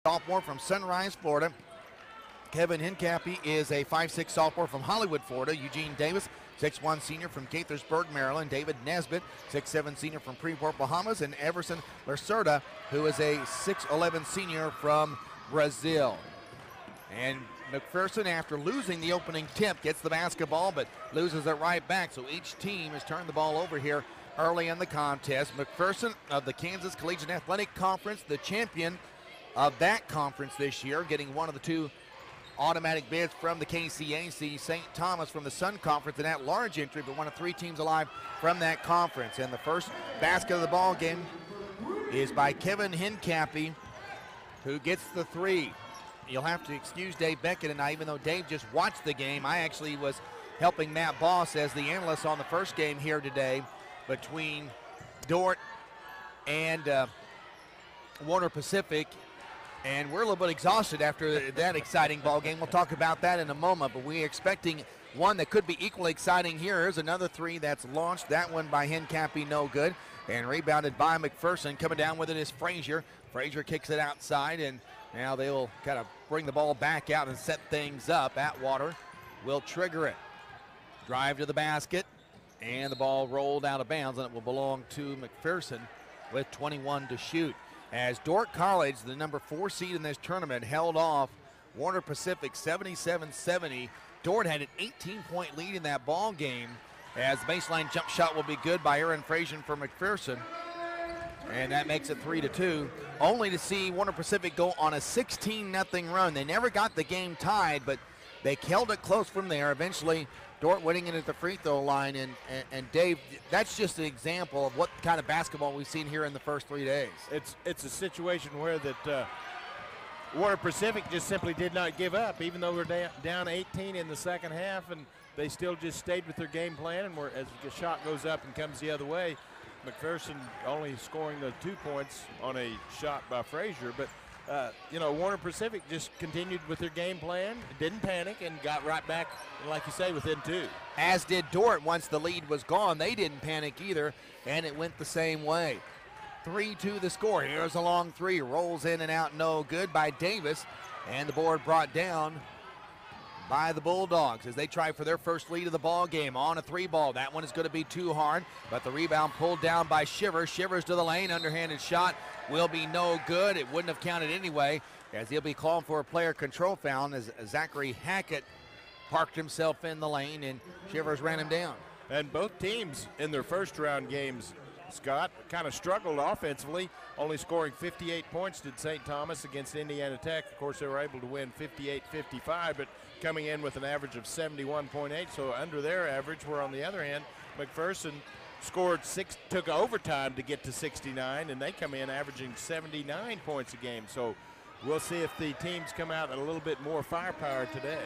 sophomore from Sunrise, Florida. Kevin Hincapie is a 5'6 sophomore from Hollywood, Florida. Eugene Davis, 6'1 senior from Gaithersburg, Maryland. David Nesbitt, 6'7 senior from Freeport, Bahamas. And Everson Lacerda, who is a 6'11 senior from Brazil. And McPherson, after losing the opening tip, gets the basketball but loses it right back. So each team has turned the ball over here early in the contest. McPherson of the Kansas Collegiate Athletic Conference, the champion of that conference this year, getting one of the two automatic bids from the KCAC. St. Thomas from the Sun Conference, an at-large entry, but one of three teams alive from that conference. And the first basket of the ball game is by Kevin Hincapie, who gets the three. You'll have to excuse Dave Beckett and I, even though Dave just watched the game. I actually was helping Matt Boss as the analyst on the first game here today between Dordt and Warner Pacific. And we're a little bit exhausted after that exciting ball game. We'll talk about that in a moment, but we're expecting one that could be equally exciting here. Here's another three that's launched. That one by Hincapie, no good. And rebounded by McPherson. Coming down with it is Frazier. Frazier kicks it outside, and now they will kind of bring the ball back out and set things up. Atwater will trigger it. Drive to the basket, and the ball rolled out of bounds, and it will belong to McPherson with 21 to shoot. As Dordt College, the number 4 seed in this tournament, held off Warner Pacific 77-70. Dordt had an 18-point lead in that ball game, as the baseline jump shot will be good by Aaron Frazier for McPherson. And that makes it 3-2, only to see Warner Pacific go on a 16-0 run. They never got the game tied, but they held it close from there. Eventually, Dordt winning it at the free throw line. And Dave, that's just an example of what kind of basketball we've seen here in the first 3 days. It's a situation where that Warner Pacific just simply did not give up, even though we're down 18 in the second half, and they still just stayed with their game plan. And as the shot goes up and comes the other way, McPherson only scoring the 2 points on a shot by Frazier. But, Warner Pacific just continued with their game plan, didn't panic, and got right back, like you say, within 2. As did Dordt. Once the lead was gone, they didn't panic either, and it went the same way. 3-2 the score. Here's a long three. Rolls in and out, no good by Davis, and the board brought down by the Bulldogs as they try for their first lead of the ball game on a 3-ball. That one is going to be too hard, but the rebound pulled down by Shivers. Shivers to the lane, underhanded shot will be no good. It wouldn't have counted anyway, as he'll be called for a player control foul as Zachary Hackett parked himself in the lane and Shivers ran him down. And both teams in their first round games, Scott, kind of struggled offensively, only scoring 58 points did St. Thomas against Indiana Tech. Of course, they were able to win 58-55, but coming in with an average of 71.8, so under their average, where on the other hand, McPherson scored took overtime to get to 69, and they come in averaging 79 points a game. So we'll see if the teams come out a little bit more firepower today.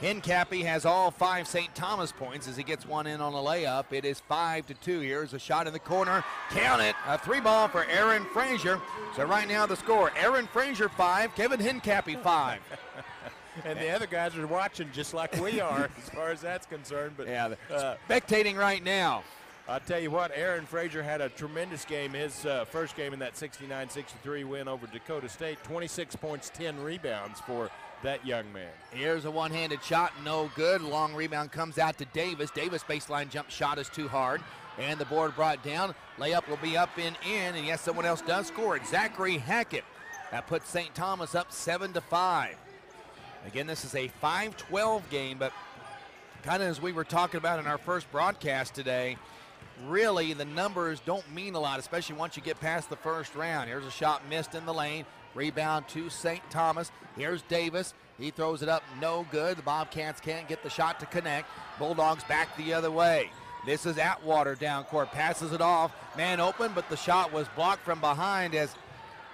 Hincapie has all 5 St. Thomas points as he gets one in on a layup. It is 5-2. Here's a shot in the corner. Count it. A 3-ball for Aaron Frazier. So right now the score, Aaron Frazier 5, Kevin Hincapie 5. And the other guys are watching just like we are as far as that's concerned. But yeah, spectating right now. I'll tell you what, Aaron Frazier had a tremendous game. His first game in that 69-63 win over Dakota State. 26 points, 10 rebounds for that young man. Here's a one-handed shot, no good. Long rebound comes out to Davis. Davis baseline jump shot is too hard, and the board brought down. Layup will be up and in, and yes, someone else does score it. Zachary Hackett. That puts St. Thomas up 7-5. Again, this is a 5-12 game, but kind of as we were talking about in our first broadcast today, really the numbers don't mean a lot, especially once you get past the first round. Here's a shot missed in the lane. Rebound to St. Thomas. Here's Davis. He throws it up, no good. The Bobcats can't get the shot to connect. Bulldogs back the other way. This is Atwater down court, passes it off. Man open, but the shot was blocked from behind as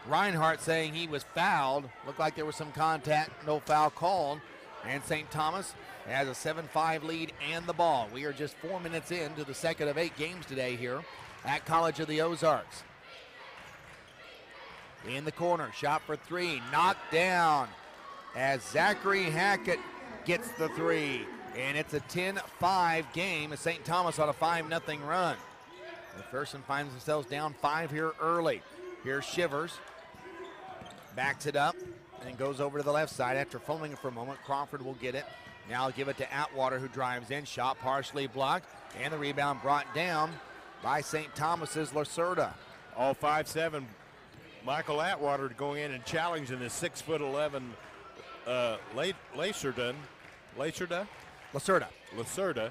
Reinhardt saying he was fouled. Looked like there was some contact, no foul called. And St. Thomas has a 7-5 lead and the ball. We are just 4 minutes into the second of 8 games today here at College of the Ozarks. In the corner, shot for 3, knocked down as Zachary Hackett gets the 3. And it's a 10-5 game as St. Thomas on a 5-0 run. McPherson finds themselves down 5 here early. Here's Shivers. Backs it up and goes over to the left side after fumbling it for a moment. Crawford will get it. Now give it to Atwater, who drives in. Shot partially blocked, and the rebound brought down by St. Thomas's Lacerda. All 5'7", Michael Atwater going in and challenging his 6'11" Lacerda,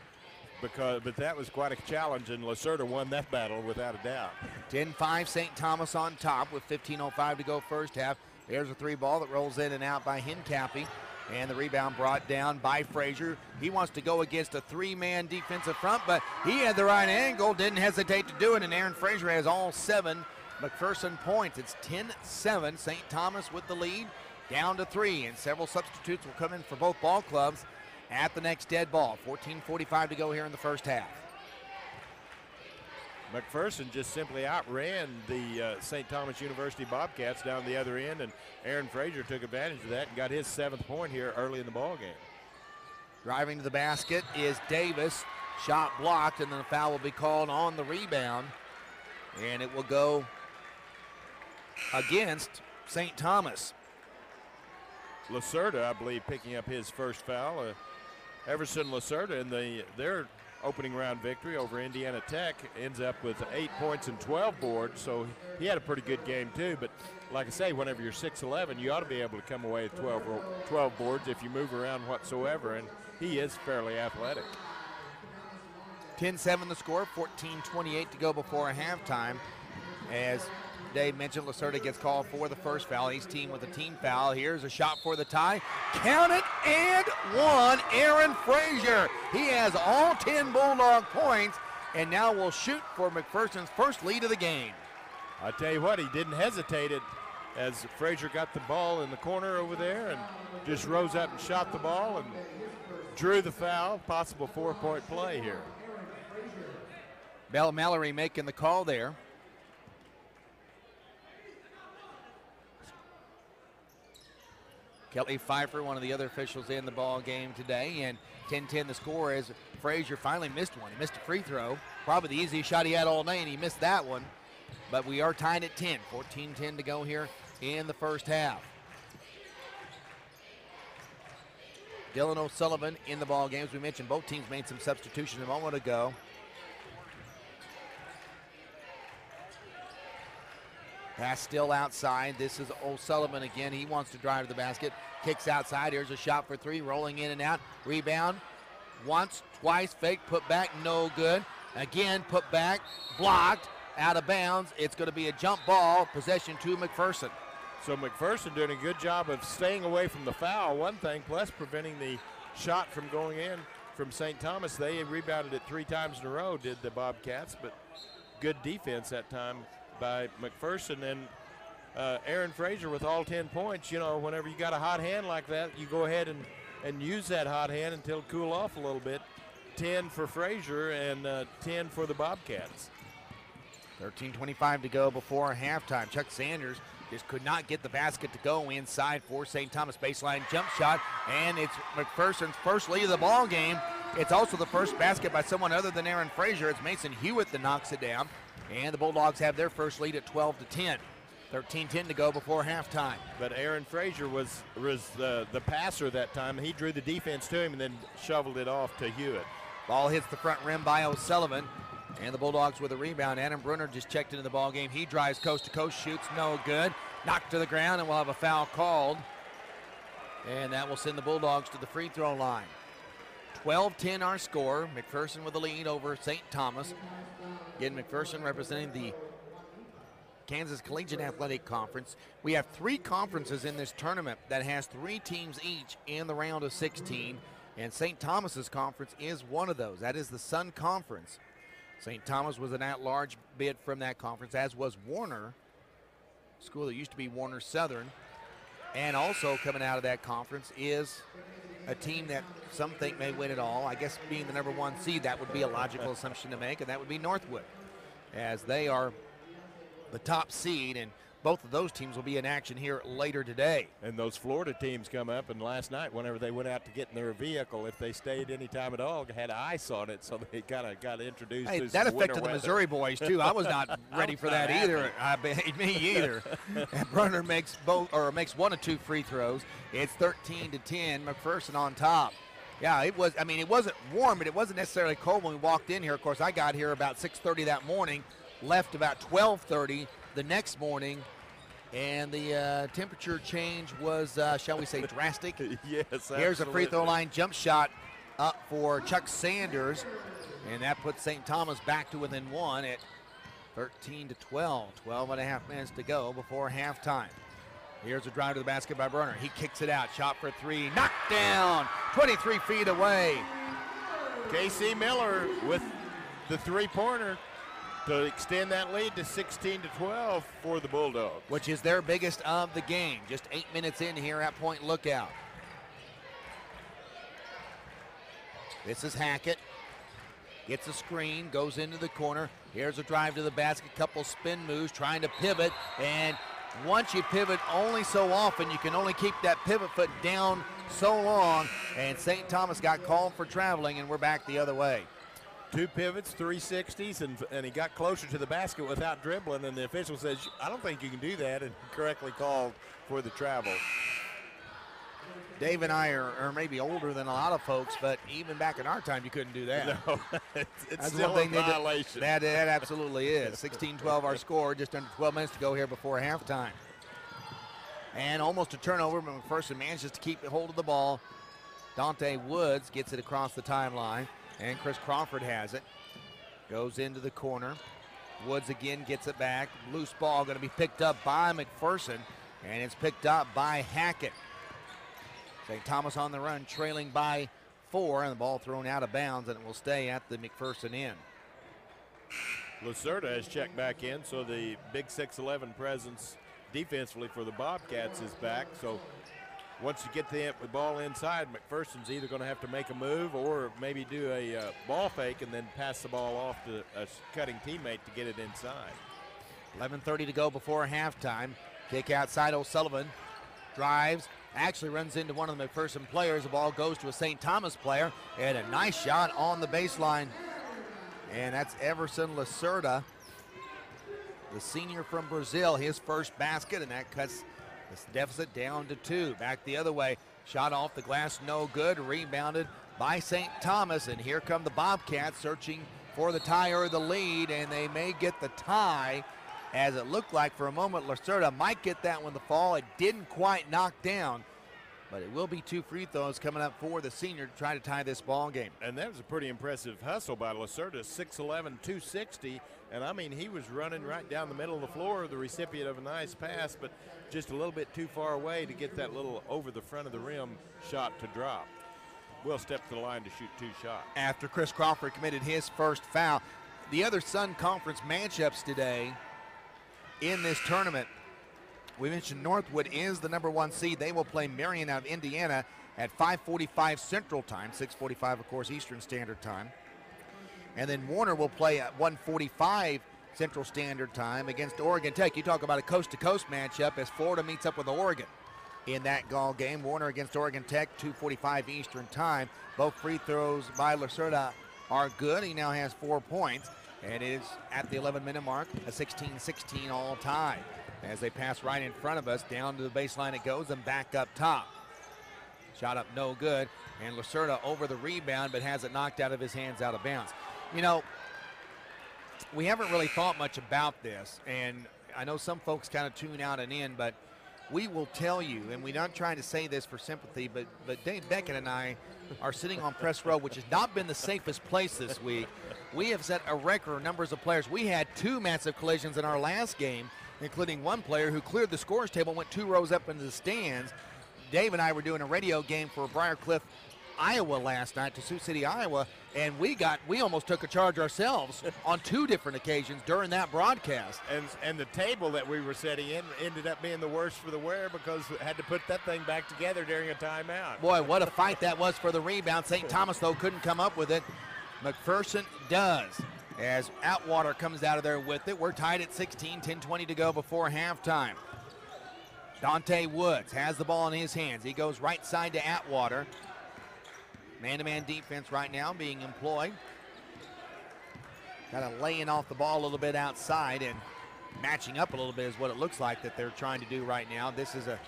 but that was quite a challenge, and Lacerda won that battle without a doubt. 10-5 St. Thomas on top with 15:05 to go first half. There's a 3 ball that rolls in and out by Hincapie, and the rebound brought down by Frazier. He wants to go against a 3-man defensive front, but he had the right angle, didn't hesitate to do it, and Aaron Frazier has all 7 McPherson points. It's 10-7, St. Thomas with the lead, down to 3, and several substitutes will come in for both ball clubs at the next dead ball. 14:45 to go here in the first half. McPherson just simply outran the St. Thomas University Bobcats down the other end, and Aaron Frazier took advantage of that and got his 7th point here early in the ball game. Driving to the basket is Davis. Shot blocked, and then the foul will be called on the rebound, and it will go against St. Thomas. Lacerda, I believe, picking up his first foul. Everson Lacerda in their opening round victory over Indiana Tech ends up with 8 points and 12 boards, so he had a pretty good game too. But like I say, whenever you're 6'11", you ought to be able to come away with 12 boards if you move around whatsoever, and he is fairly athletic. 10-7 the score, 14:28 to go before halftime. As Dave mentioned, Lacerda gets called for the first foul. He's teamed with a team foul. Here's a shot for the tie. Count it, and one. Aaron Frazier. He has all 10 Bulldog points, and now will shoot for McPherson's first lead of the game. I tell you what, he didn't hesitate it as Frazier got the ball in the corner over there and just rose up and shot the ball and drew the foul. Possible 4-point play here. Bell Mallory making the call there. Kelly Pfeiffer, one of the other officials in the ball game today, and 10-10 the score as Frazier finally missed one. He missed a free throw, probably the easiest shot he had all night, and he missed that one. But we are tied at 10, 14-10 to go here in the first half. Dylan O'Sullivan in the ball game. As we mentioned, both teams made some substitutions a moment ago. Pass still outside. This is O'Sullivan again. He wants to drive to the basket. Kicks outside. Here's a shot for 3. Rolling in and out. Rebound. Once, twice. Fake. Put back. No good. Again, put back. Blocked. Out of bounds. It's going to be a jump ball. Possession to McPherson. So McPherson doing a good job of staying away from the foul, one thing, plus preventing the shot from going in from St. Thomas. They rebounded it 3 times in a row, did the Bobcats, but good defense that time by McPherson. And Aaron Frazier with all 10 points. You know, whenever you got a hot hand like that, you go ahead and use that hot hand until it cool off a little bit. 10 for Frazier and 10 for the Bobcats. 13:25 to go before halftime. Chuck Sanders just could not get the basket to go inside for St. Thomas. Baseline jump shot, and it's McPherson's first lead of the ball game. It's also the first basket by someone other than Aaron Frazier. It's Mason Hewitt that knocks it down, and the Bulldogs have their first lead at 12-10. 13:10 to go before halftime. But Aaron Frazier was the passer that time. He drew the defense to him and then shoveled it off to Hewitt. Ball hits the front rim by O'Sullivan, and the Bulldogs with a rebound. Adam Brunner just checked into the ball game. He drives coast to coast, shoots no good. Knocked to the ground, and we'll have a foul called. And that will send the Bulldogs to the free throw line. 12-10 our score. McPherson with the lead over St. Thomas. Again, McPherson representing the Kansas Collegiate Athletic Conference. We have 3 conferences in this tournament that has 3 teams each in the round of 16. And St. Thomas's conference is one of those. That is the Sun Conference. St. Thomas was an at-large bid from that conference, as was Warner, school that used to be Warner Southern. And also coming out of that conference is a team that some think may win it all. I guess being the number 1 seed, that would be a logical assumption to make, and that would be Northwood, as they are the top seed. And both of those teams will be in action here later today. And those Florida teams come up, and last night, whenever they went out to get in their vehicle, if they stayed any time at all, had ice on it, so they kind of got introduced to that some affected winter the weather. Missouri boys, too. I was not ready for that either. Me either. And Brunner makes one of two free throws. It's 13-10, McPherson on top. Yeah, it wasn't warm, but it wasn't necessarily cold when we walked in here. Of course, I got here about 6:30 that morning, left about 12:30 the next morning, and the temperature change was, shall we say, drastic. Yes, absolutely. Here's a free throw line jump shot up for Chuck Sanders, and that puts St. Thomas back to within one at 13-12. 12 and a half minutes to go before halftime. Here's a drive to the basket by Brunner. He kicks it out. Shot for three. Knocked down. 23 feet away. K.C. Miller with the three-pointer to extend that lead to 16-12 for the Bulldogs. Which is their biggest of the game. Just 8 minutes in here at Point Lookout. This is Hackett. Gets a screen, goes into the corner. Here's a drive to the basket. Couple spin moves, trying to pivot. And once you pivot only so often, you can only keep that pivot foot down so long. And St. Thomas got called for traveling, and we're back the other way. Two pivots, 360s, and he got closer to the basket without dribbling, and the official says, I don't think you can do that, and correctly called for the travel. Dave and I are maybe older than a lot of folks, but even back in our time, you couldn't do that. No, it's still a violation. That absolutely is. 16-12 our score, just under 12 minutes to go here before halftime. And almost a turnover, but McPherson manages to keep hold of the ball. Dante Woods gets it across the timeline, and Chris Crawford has it. Goes into the corner. Woods again gets it back. Loose ball going to be picked up by McPherson, and it's picked up by Hackett. St. Thomas on the run, trailing by 4, and the ball thrown out of bounds, and it will stay at the McPherson end. Lacerda has checked back in, so the big 6'11" presence defensively for the Bobcats is back. So once you get the ball inside, McPherson's either going to have to make a move or maybe do a ball fake and then pass the ball off to a cutting teammate to get it inside. 11:30 to go before halftime. Kick outside, O'Sullivan drives, actually runs into one of the McPherson players. The ball goes to a St. Thomas player, and a nice shot on the baseline. And that's Everson Lacerda, the senior from Brazil, his first basket, and that cuts this deficit down to 2. Back the other way, shot off the glass, no good, rebounded by St. Thomas, and here come the Bobcats searching for the tie or the lead, and they may get the tie, as it looked like for a moment Lacerda might get that one to fall. It didn't quite knock down, but it will be 2 free throws coming up for the senior to try to tie this ball game. And that was a pretty impressive hustle by Lacerda, 6'11", 260, and I mean he was running right down the middle of the floor, the recipient of a nice pass, but just a little bit too far away to get that little over the front of the rim shot to drop. Will step to the line to shoot 2 shots. After Chris Crawford committed his first foul. The other Sun Conference matchups today in this tournament, we mentioned Northwood is the #1 seed. They will play Marion out of Indiana at 5:45 Central Time, 6:45 of course Eastern Standard Time. And then Warner will play at 1:45 Central Standard Time against Oregon Tech. You talk about a coast-to-coast matchup as Florida meets up with Oregon in that Gall game. Warner against Oregon Tech, 2:45 Eastern Time. Both free throws by Lacerda are good. He now has 4 points, and it is at the 11-minute mark, a 16-16 all tie. As they pass right in front of us, down to the baseline it goes and back up top. Shot up no good, and Lacerda over the rebound, but has it knocked out of his hands out of bounds. You know, we haven't really thought much about this, and I know some folks kind of tune out and in, but we will tell you, and we're not trying to say this for sympathy, but Dave Beckett and I are sitting on press row, which has not been the safest place this week. We have set a record numbers of players. We had 2 massive collisions in our last game, including one player who cleared the scores table, went 2 rows up into the stands. Dave and I were doing a radio game for Briarcliff, Iowa last night, to Sioux City, Iowa, and we almost took a charge ourselves on 2 different occasions during that broadcast. And the table that we were sitting in ended up being the worst for the wear because we had to put that thing back together during a timeout. Boy, what a fight that was for the rebound. St. Thomas, though, couldn't come up with it. McPherson does. as Atwater comes out of there with it. We're tied at 16, 10:20 to go before halftime. Dante Woods has the ball in his hands. He goes right side to Atwater. Man-to-man defense right now being employed. Kind of laying off the ball a little bit outside and matching up a little bit is what it looks like that they're trying to do right now. This is a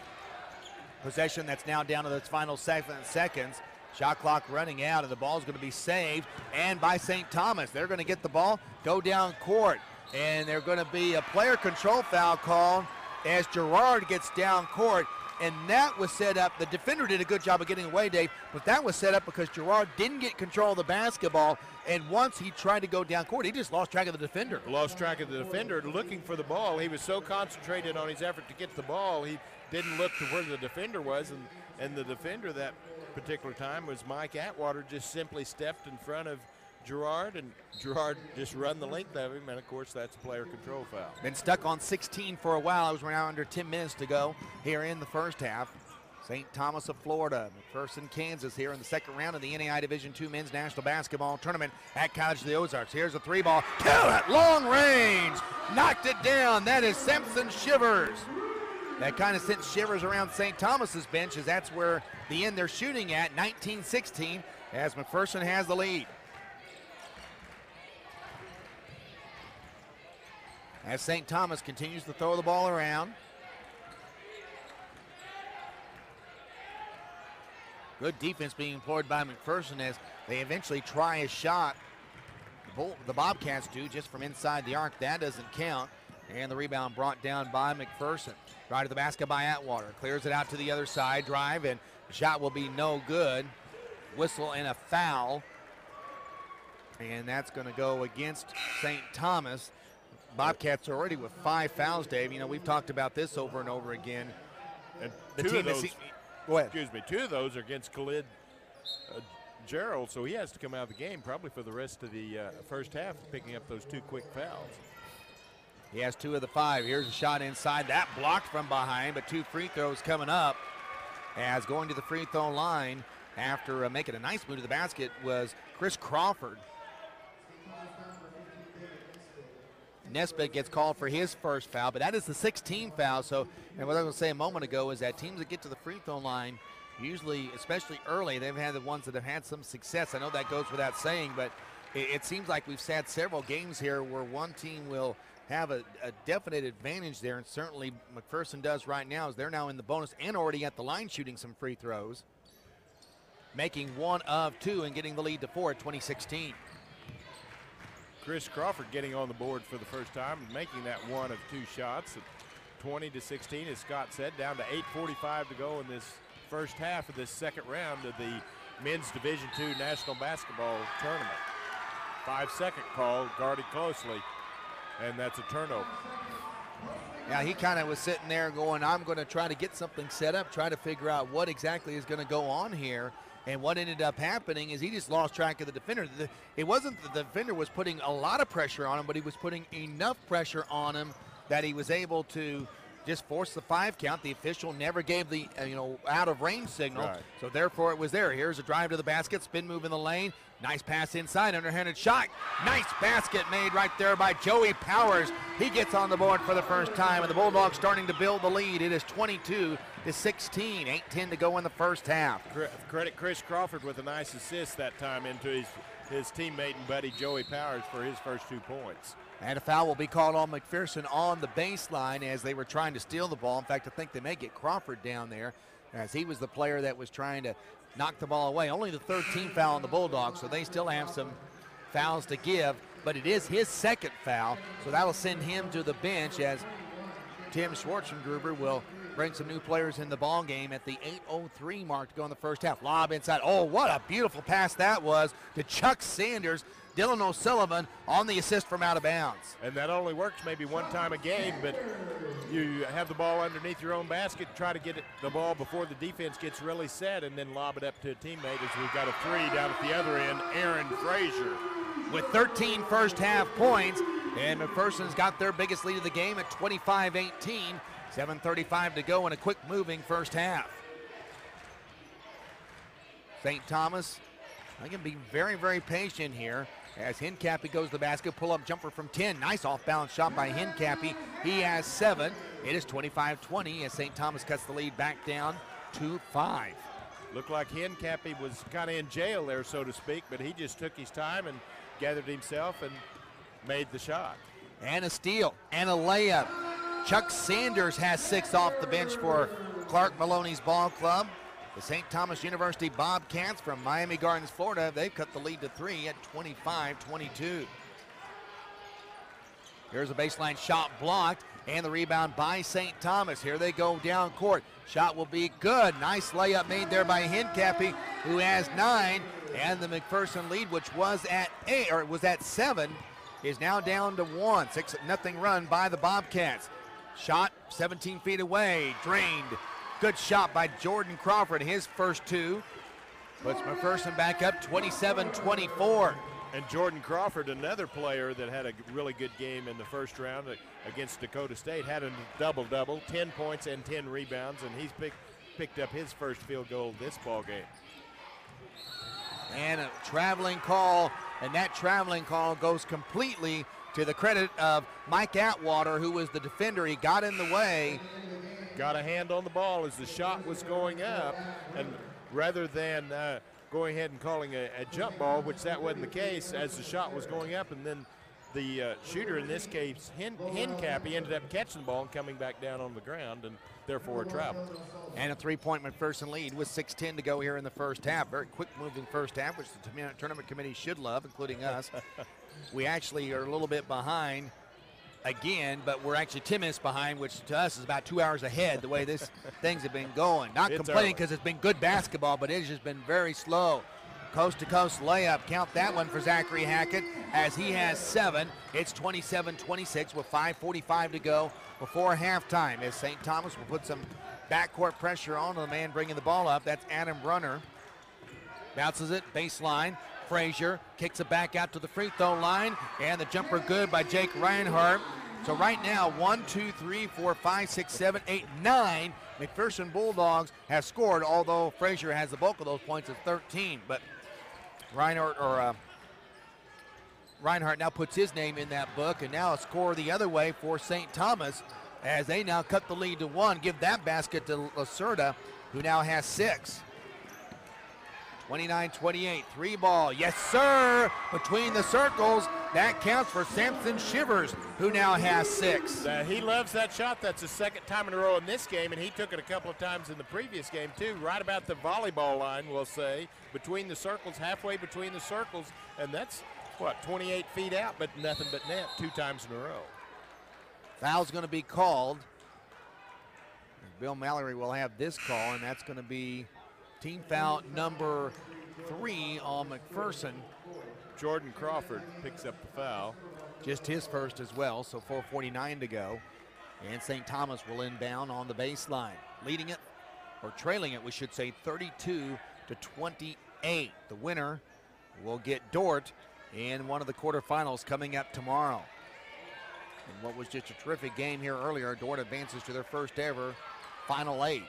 possession that's now down to its final 7 seconds. Shot clock running out, and the ball's going to be saved, and by St. Thomas. They're going to get the ball, go down court, and they're going to be a player control foul called as Gerard gets down court, and that was set up. The defender did a good job of getting away, Dave, but that was set up because Gerard didn't get control of the basketball, and once he tried to go down court, he just lost track of the defender. Lost track of the defender looking for the ball. He was so concentrated on his effort to get the ball, he didn't look to where the defender was, and the defender that particular time was Mike Atwater. Just simply stepped in front of Gerard, and Gerard just run the length of him, and of course that's a player control foul. Been stuck on 16 for a while. It was around under 10 minutes to go here in the first half. St. Thomas of Florida, McPherson, Kansas here in the second round of the NAI Division II Men's National Basketball Tournament at College of the Ozarks. Here's a three ball, kill it, long range, knocked it down. That is Simpson Shivers. That kind of sent shivers around St. Thomas's bench, as that's where the end they're shooting at, 19-16, as McPherson has the lead. As St. Thomas continues to throw the ball around. Good defense being employed by McPherson as they eventually try a shot. The Bobcats do just from inside the arc. That doesn't count. And the rebound brought down by McPherson. Right to the basket by Atwater. Clears it out to the other side. Drive, and the shot will be no good. Whistle and a foul. And that's going to go against St. Thomas. Bobcats are already with 5 fouls, Dave. You know, we've talked about this over and over again. And the two team of those, go ahead. Excuse me, 2 of those are against Khalid Gerald, so he has to come out of the game probably for the rest of the first half, picking up those 2 quick fouls. He has 2 of the 5. Here's a shot inside. That blocked from behind, but 2 free throws coming up. As going to the free throw line after making a nice move to the basket was Chris Crawford. Nesbitt gets called for his first foul, but that is the 16th foul. So, and what I was going to say a moment ago is that teams that get to the free throw line, usually, especially early, they've had the ones that have had some success. I know that goes without saying, but it seems like we've had several games here where one team will have a definite advantage there, and certainly McPherson does right now, as they're now in the bonus and already at the line shooting some free throws, making 1 of 2 and getting the lead to 4 at 2016. Chris Crawford getting on the board for the first time and making that 1 of 2 shots at 20-16, as Scott said, down to 8:45 to go in this first half of this second round of the Men's Division II National Basketball Tournament. 5-second call, guarded closely, and that's a turnover. Yeah, he kind of was sitting there going, I'm going to try to get something set up, try to figure out what exactly is going to go on here. And what ended up happening is he just lost track of the defender. It wasn't that the defender was putting a lot of pressure on him, but he was putting enough pressure on him that he was able to just force the 5 count. The official never gave the out of range signal, right. So therefore it was there. Here's a drive to the basket, spin move in the lane, nice pass inside, underhanded shot, nice basket made right there by Joey Powers. He gets on the board for the first time, and the Bulldogs starting to build the lead. It is 22-16, 8:10 to go in the first half. Credit Chris Crawford with a nice assist that time into his teammate and buddy Joey Powers for his first 2 points. And a foul will be called on McPherson on the baseline as they were trying to steal the ball. In fact, I think they may get Crawford down there, as he was the player that was trying to knock the ball away. Only the 13th foul on the Bulldogs, so they still have some fouls to give, but it is his second foul, so that'll send him to the bench as Tim Schwartzengruber will bring some new players in the ball game at the 8:03 mark to go in the first half. Lob inside. Oh, what a beautiful pass that was to Chuck Sanders. Dylan O'Sullivan on the assist from out of bounds. And that only works maybe 1 time a game, but you have the ball underneath your own basket, try to get the ball before the defense gets really set, and then lob it up to a teammate, as we've got a 3 down at the other end, Aaron Frazier. With 13 first half points, and McPherson's got their biggest lead of the game at 25-18. 7:35 to go in a quick moving first half. St. Thomas, I can be very, very patient here. as Hincapie goes to the basket. Pull-up jumper from 10. Nice off-balance shot by Hincapie. He has 7. It is 25-20 as St. Thomas cuts the lead back down to 5. Looked like Hincapie was kind of in jail there, so to speak, but he just took his time and gathered himself and made the shot. And a steal and a layup. Chuck Sanders has 6 off the bench for Clark Maloney's ball club. The St. Thomas University Bobcats from Miami Gardens, Florida, they've cut the lead to 3 at 25-22. Here's a baseline shot blocked, and the rebound by St. Thomas. Here they go down court. Shot will be good. Nice layup made there by Hincapie, who has 9, and the McPherson lead, which was at 8, or it was at 7, is now down to 1. 6-0 run by the Bobcats. Shot 17 feet away, drained. Good shot by Jordan Crawford, his first 2. Puts McPherson back up 27-24. And Jordan Crawford, another player that had a really good game in the first round against Dakota State, had a double-double, 10 points and 10 rebounds, and he's picked up his first field goal this ball game. And a traveling call, and that traveling call goes completely to the credit of Mike Atwater, who was the defender. He got in the way. Got a hand on the ball as the shot was going up, and rather than going ahead and calling a jump ball, which that wasn't the case, as the shot was going up, and then the shooter, in this case, Hincapie, ended up catching the ball and coming back down on the ground, and therefore a travel. And a 3-point McPherson lead with 6:10 to go here in the first half. Very quick moving first half, which the tournament committee should love, including us. We actually are a little bit behind again, but we're actually 10 minutes behind, which to us is about 2 hours ahead the way things have been going. Not complaining because it's been good basketball, but it's just been very slow. Coast-to-coast layup. Count that one for Zachary Hackett as he has 7. It's 27-26 with 5:45 to go before halftime as St. Thomas will put some backcourt pressure on the man bringing the ball up. That's Adam Brunner. Bounces it, baseline. Frazier kicks it back out to the free throw line, and the jumper good by Jake Reinhardt. So right now, 1, 2, 3, 4, 5, 6, 7, 8, 9 McPherson Bulldogs have scored, although Frazier has the bulk of those points at 13. But Reinhardt now puts his name in that book, and now a score the other way for St. Thomas as they now cut the lead to 1. Give that basket to Lacerda, who now has 6. 29-28, 3-ball, yes sir, between the circles. That counts for Samson Shivers, who now has 6. He loves that shot. That's the second time in a row in this game, and he took it a couple of times in the previous game too, right about the volleyball line, we'll say, between the circles, halfway between the circles, and that's, what, 28 feet out, but nothing but net 2 times in a row. Foul's going to be called. Bill Mallory will have this call, and that's going to be team foul number 3 on McPherson. Jordan Crawford picks up the foul. Just his first as well, so 4:49 to go. And St. Thomas will inbound on the baseline. Leading it, or trailing it, we should say, 32-28. The winner will get Dort in one of the quarterfinals coming up tomorrow. And what was just a terrific game here earlier, Dort advances to their first ever Final 8.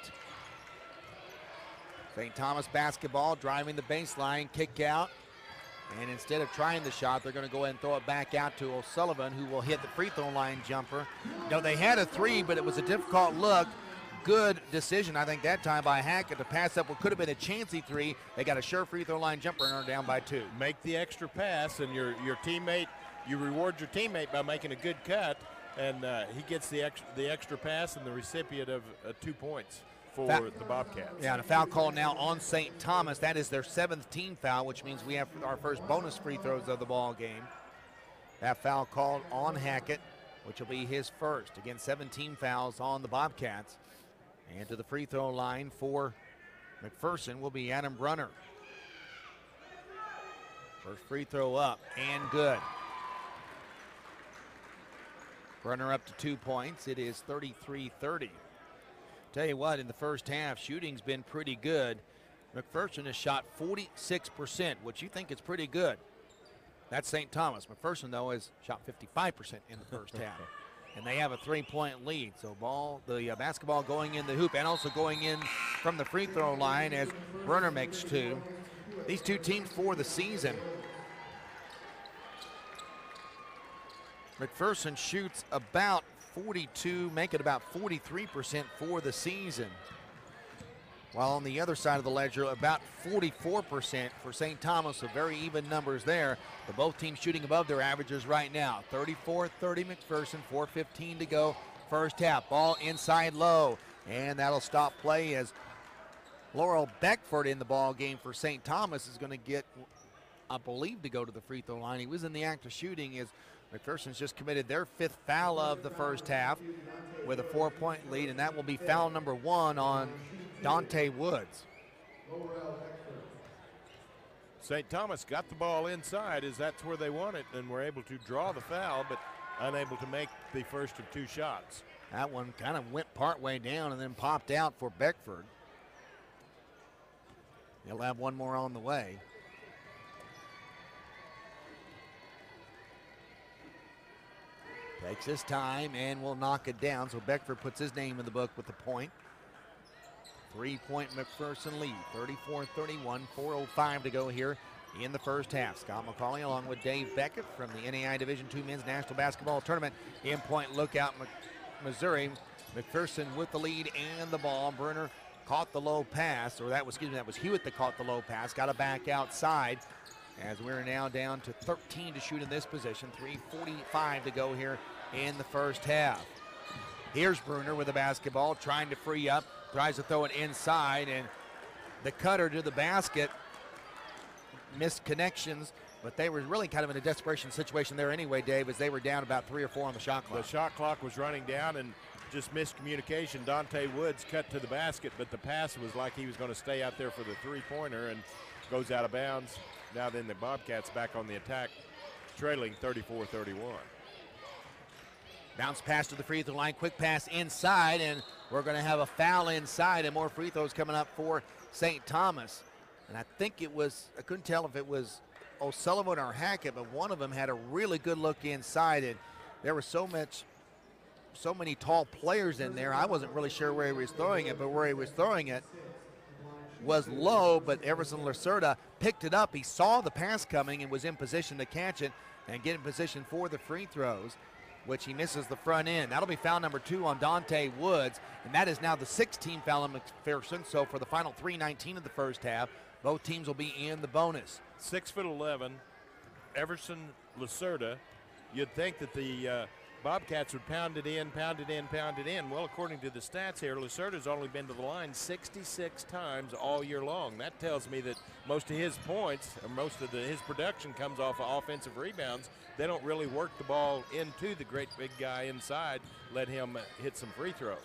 St. Thomas basketball, driving the baseline, kick out. And instead of trying the shot, they're going to go ahead and throw it back out to O'Sullivan, who will hit the free throw line jumper. No, they had a 3, but it was a difficult look. Good decision, I think, that time by Hackett to pass up what could have been a chancy 3. They got a sure free throw line jumper and are down by 2. Make the extra pass, and your teammate, you reward your teammate by making a good cut, and he gets the extra pass and the recipient of 2 points for the Bobcats. Yeah, and a foul call now on St. Thomas. That is their 7th team foul, which means we have our first bonus free throws of the ball game. That foul called on Hackett, which will be his first. Again, 17 fouls on the Bobcats. And to the free throw line for McPherson will be Adam Brunner. First free throw up and good. Brunner up to 2 points. It is 33-30. Tell you what, in the first half, shooting's been pretty good. McPherson has shot 46%, which you think is pretty good. That's St. Thomas. McPherson, though, has shot 55% in the first half. And they have a 3-point lead. So the basketball going in the hoop and also going in from the free throw line as Brunner makes 2. These two teams for the season McPherson shoots about 42, make it about 43% for the season. While on the other side of the ledger, about 44% for St. Thomas, so very even numbers there. But both teams shooting above their averages right now. 34-30 McPherson, 4:15 to go, first half. Ball inside low, and that'll stop play as Laurel Beckford in the ball game for St. Thomas is going to get, I believe, to go to the free throw line. He was in the act of shooting as McPherson's just committed their 5th foul of the first half with a 4-point lead, and that will be foul number 1 on Dante Woods. St. Thomas got the ball inside as that's where they want it, and were able to draw the foul, but unable to make the first of 2 shots. That one kind of went part way down and then popped out for Beckford. He'll have one more on the way. Takes his time and will knock it down, so Beckford puts his name in the book with the point. 3-point McPherson lead, 34-31, 4:05 to go here in the first half. Scott McCauley along with Dave Beckett from the NAI Division II Men's National Basketball Tournament in Point Lookout, Missouri. McPherson with the lead and the ball. Bruner caught the low pass, or that was Hewitt that caught the low pass, got it back outside. As we're now down to 13 to shoot in this position, 3:45 to go here in the first half. Here's Bruner with the basketball, trying to free up, tries to throw it inside, and the cutter to the basket, missed connections, but they were really kind of in a desperation situation there anyway, Dave, as they were down about 3 or 4 on the shot clock. The shot clock was running down and just miscommunication. Dante Woods cut to the basket, but the pass was like he was going to stay out there for the 3-pointer and goes out of bounds. Now then the Bobcats back on the attack, trailing 34-31. Bounce pass to the free throw line, quick pass inside, and we're going to have a foul inside and more free throws coming up for St. Thomas. And I think it was, I couldn't tell if it was O'Sullivan or Hackett, but one of them had a really good look inside, and there was so many tall players in there. I wasn't really sure where he was throwing it, but where he was throwing it was low, but Everson Lacerda picked it up. He saw the pass coming and was in position to catch it and get in position for the free throws, which he misses the front end. That'll be foul number 2 on Dante Woods, and that is now the 16th foul on McPherson. So for the final 3:19 of the first half, both teams will be in the bonus. 6'11", Everson Lacerda. You'd think that the Bobcats would pound it in. Well, according to the stats here, Lacerda's only been to the line 66 times all year long. That tells me that most of his points, or most of his production comes off of offensive rebounds. They don't really work the ball into the great big guy inside, let him hit some free throws.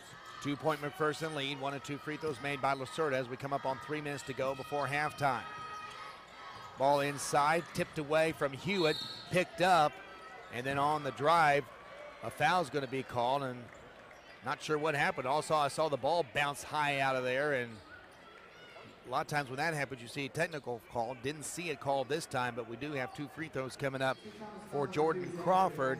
2-point McPherson lead, 1 and 2 free throws made by Lacerda as we come up on 3 minutes to go before halftime. Ball inside, tipped away from Hewitt, picked up, and then on the drive, a foul's going to be called, and not sure what happened. Also, I saw the ball bounce high out of there, and a lot of times when that happens, you see a technical call. Didn't see it called this time, but we do have 2 free throws coming up for Jordan Crawford,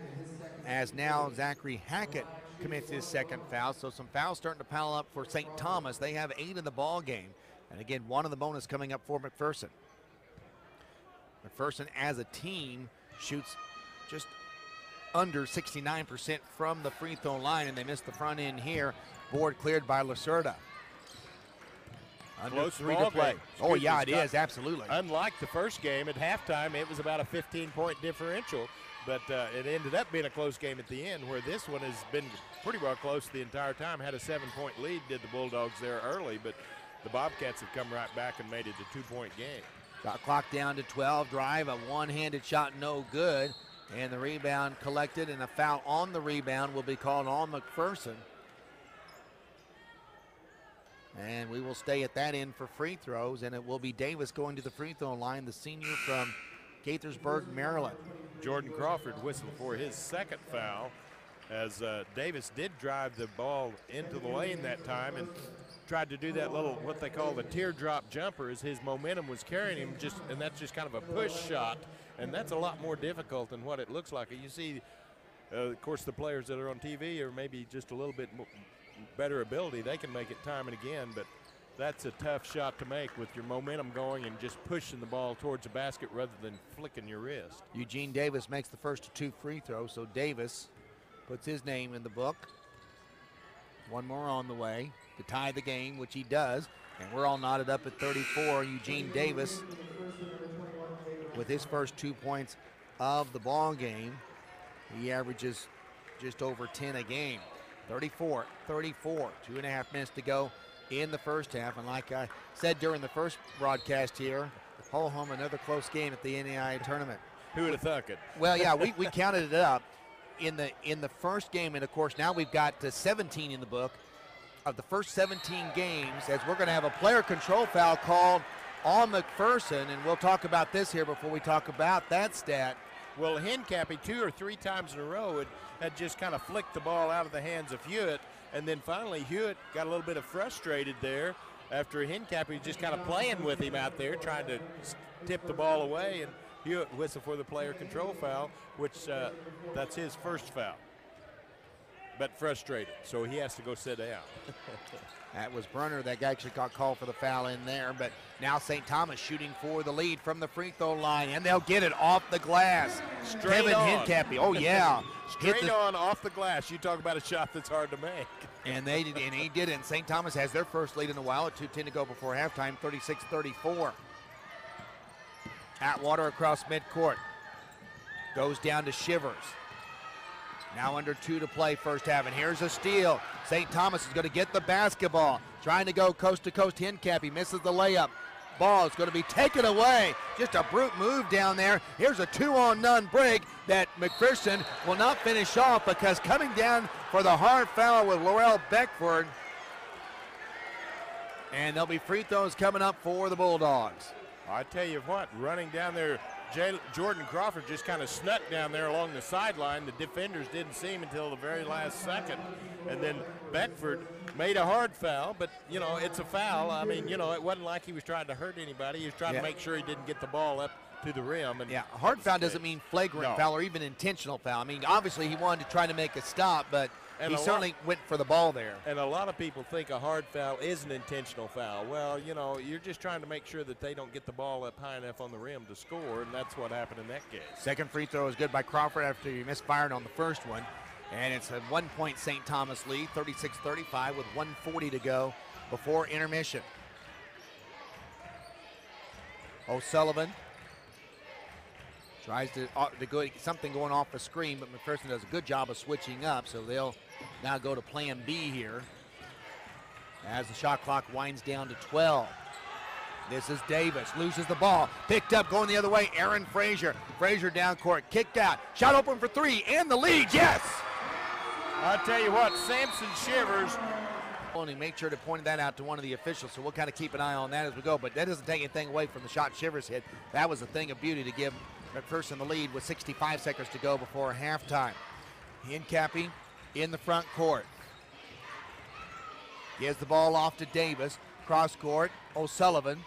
as now Zachary Hackett commits his 2nd foul. So some fouls starting to pile up for St. Thomas. They have 8 in the ball game, and again, 1 in the bonus coming up for McPherson. McPherson as a team shoots just under 69% from the free throw line, and they missed the front end here. Board cleared by Lacerda. Under Close 3 to play. Oh yeah, it is, absolutely. Unlike the first game, at halftime it was about a 15-point differential, but it ended up being a close game at the end, where this one has been pretty well close the entire time. Had a 7-point lead, did the Bulldogs there early, but the Bobcats have come right back and made it a 2-point game. Shot clock down to 12, drive, a one-handed shot, no good. And the rebound collected, and a foul on the rebound will be called on McPherson. And we will stay at that end for free throws, and it will be Davis going to the free throw line, the senior from Gaithersburg, Maryland. Jordan Crawford whistled for his 2nd foul, as Davis did drive the ball into the lane that time and tried to do that little, what they call the teardrop jumper, as his momentum was carrying him, and that's just kind of a push shot. And that's a lot more difficult than what it looks like. You see, of course, the players that are on TV are maybe just a little bit better ability. They can make it time and again, but That's a tough shot to make with your momentum going and just pushing the ball towards the basket rather than flicking your wrist. Eugene Davis makes the first of 2 free throws, so Davis puts his name in the book. One more on the way to tie the game, which he does, and we're all knotted up at 34. Eugene Davis with his first 2 points of the ball game. He averages just over 10 a game. 34, 2.5 minutes to go in the first half, and like I said during the first broadcast here, ho-hum, another close game at the NAIA tournament. Who would have thunk it? Well, yeah, we counted it up in the first game, and of course now we've got 17 in the book of the first 17 games, as we're going to have a player control foul called on McPherson, and we'll talk about this here before we talk about that stat. Well, Hincapie 2 or 3 times in a row had just kind of flicked the ball out of the hands of Hewitt, and then finally Hewitt got a little bit of frustrated there after Hincapie just kind of playing with him out there, trying to tip the ball away, and Hewitt whistled for the player control foul, which that's his first foul. But frustrated, so he has to go sit down. That was Brunner that actually got called for the foul in there, but now St. Thomas shooting for the lead from the free throw line, and they'll get it off the glass. Straight Kevin on. Hincapie, oh yeah. Straight on off the glass. You talk about a shot that's hard to make. And he did it, and St. Thomas has their first lead in a while at 2:10 to go before halftime, 36-34. Atwater across midcourt. Goes down to Shivers. Now under 2 to play first half, and here's a steal. St. Thomas is going to get the basketball. Trying to go coast to coast. Hincapie misses the layup. Ball is going to be taken away. Just a brute move down there. Here's a 2-on-none break that McPherson will not finish off, because coming down for the hard foul with Laurel Beckford. And there'll be free throws coming up for the Bulldogs. I tell you what, running down there, Jordan Crawford just kind of snuck down there along the sideline. The defenders didn't see him until the very last second. And then Beckford made a hard foul, but, you know, it's a foul. I mean, you know, it wasn't like he was trying to hurt anybody. He was trying to make sure he didn't get the ball up to the rim. And yeah, a hard foul doesn't mean flagrant foul or even intentional foul. I mean, obviously he wanted to try to make a stop, but he certainly went for the ball there. And a lot of people think a hard foul is an intentional foul. Well, you know, you're just trying to make sure that they don't get the ball up high enough on the rim to score, and that's what happened in that case. Second free throw is good by Crawford after he misfired on the first one. And it's a 1-point St. Thomas lead, 36-35 with 1:40 to go before intermission. O'Sullivan tries to go something going off the screen, but McPherson does a good job of switching up, so they'll now go to plan B here as the shot clock winds down to 12. This is Davis, loses the ball, picked up, going the other way, Aaron Frazier. Frazier down court, kicked out, shot open for 3, and the lead, yes! I'll tell you what, Samson Shivers. Only make sure to point that out to one of the officials, so we'll kind of keep an eye on that as we go, but that doesn't take anything away from the shot Shivers hit. That was a thing of beauty to give McPherson the lead with 65 seconds to go before halftime. Hincapie in the front court. Gives the ball off to Davis. Cross court, O'Sullivan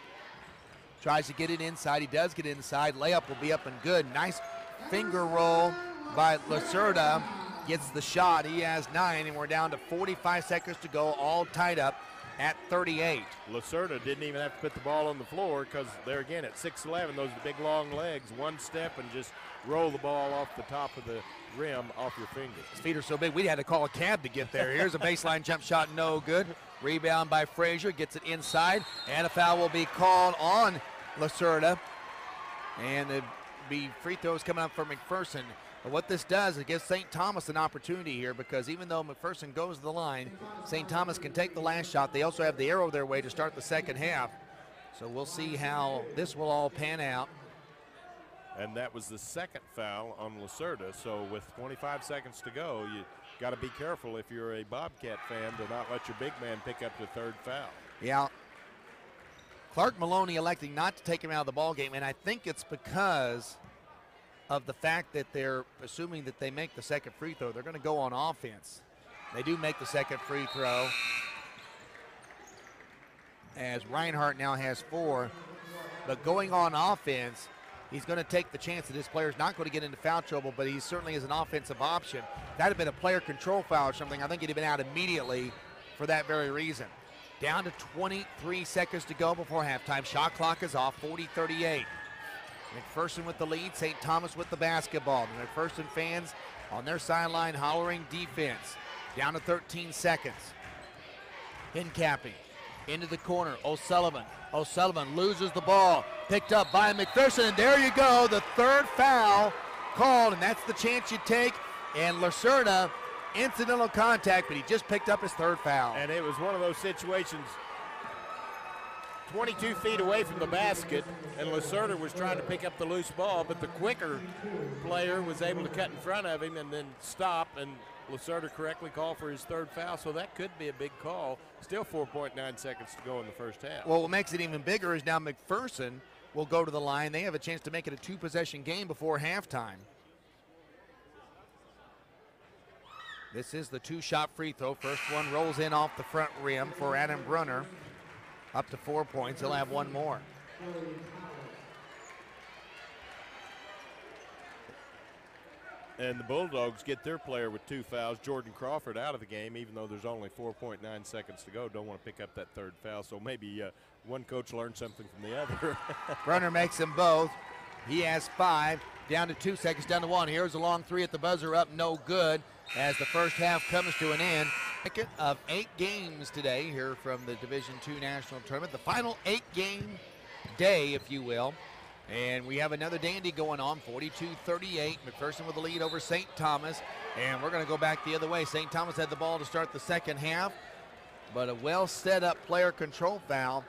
tries to get it inside. He does get inside. Layup will be up and good. Nice finger roll by Lacerda. Gets the shot. He has 9, and we're down to 45 seconds to go, all tied up at 38. Lacerda didn't even have to put the ball on the floor, because there again at 6'11", those are the big long legs. One step and just roll the ball off the top of the rim off your fingers. His feet are so big, we had to call a cab to get there. Here's a baseline jump shot, no good. Rebound by Frazier, gets it inside, and a foul will be called on Lacerda. And there'll be free throws coming up for McPherson. But what this does, it gives St. Thomas an opportunity here, because even though McPherson goes to the line, St. Thomas can take the last shot. They also have the arrow their way to start the second half. So we'll see how this will all pan out. And that was the second foul on Lacerda. So with 25 seconds to go, you got to be careful if you're a Bobcat fan to not let your big man pick up the third foul. Yeah. Clark Maloney electing not to take him out of the ball game, and I think it's because of the fact that they're assuming that they make the second free throw. They're going to go on offense. They do make the second free throw, as Reinhardt now has 4. But going on offense, he's going to take the chance that his player's not going to get into foul trouble, but he certainly is an offensive option. If that had been a player control foul or something, I think he'd have been out immediately for that very reason. Down to 23 seconds to go before halftime. Shot clock is off, 40-38. McPherson with the lead, St. Thomas with the basketball. The McPherson fans on their sideline hollering defense. Down to 13 seconds. Hincappy into the corner, O'Sullivan. O'Sullivan loses the ball, picked up by McPherson, and there you go, the third foul called, and that's the chance you take. And Lacerda, incidental contact, but he just picked up his third foul. And it was one of those situations 22 feet away from the basket, and Lacerda was trying to pick up the loose ball, but the quicker player was able to cut in front of him and then stop, and Lacerda correctly called for his third foul, so that could be a big call. Still 4.9 seconds to go in the first half. Well, what makes it even bigger is now McPherson will go to the line. They have a chance to make it a two-possession game before halftime. This is the two-shot free throw. First one rolls in off the front rim for Adam Brunner. Up to 4 points. He'll have one more. And the Bulldogs get their player with 2 fouls. Jordan Crawford out of the game, even though there's only 4.9 seconds to go. Don't want to pick up that third foul, so maybe one coach learned something from the other. Brunner makes them both. He has 5. Down to 2 seconds, down to 1. Here's a long 3 at the buzzer, up no good as the first half comes to an end. Second of 8 games today here from the Division II National Tournament. The final 8-game day, if you will. And we have another dandy going on, 42-38. McPherson with the lead over St. Thomas. And we're going to go back the other way. St. Thomas had the ball to start the second half, but a well set up player control foul,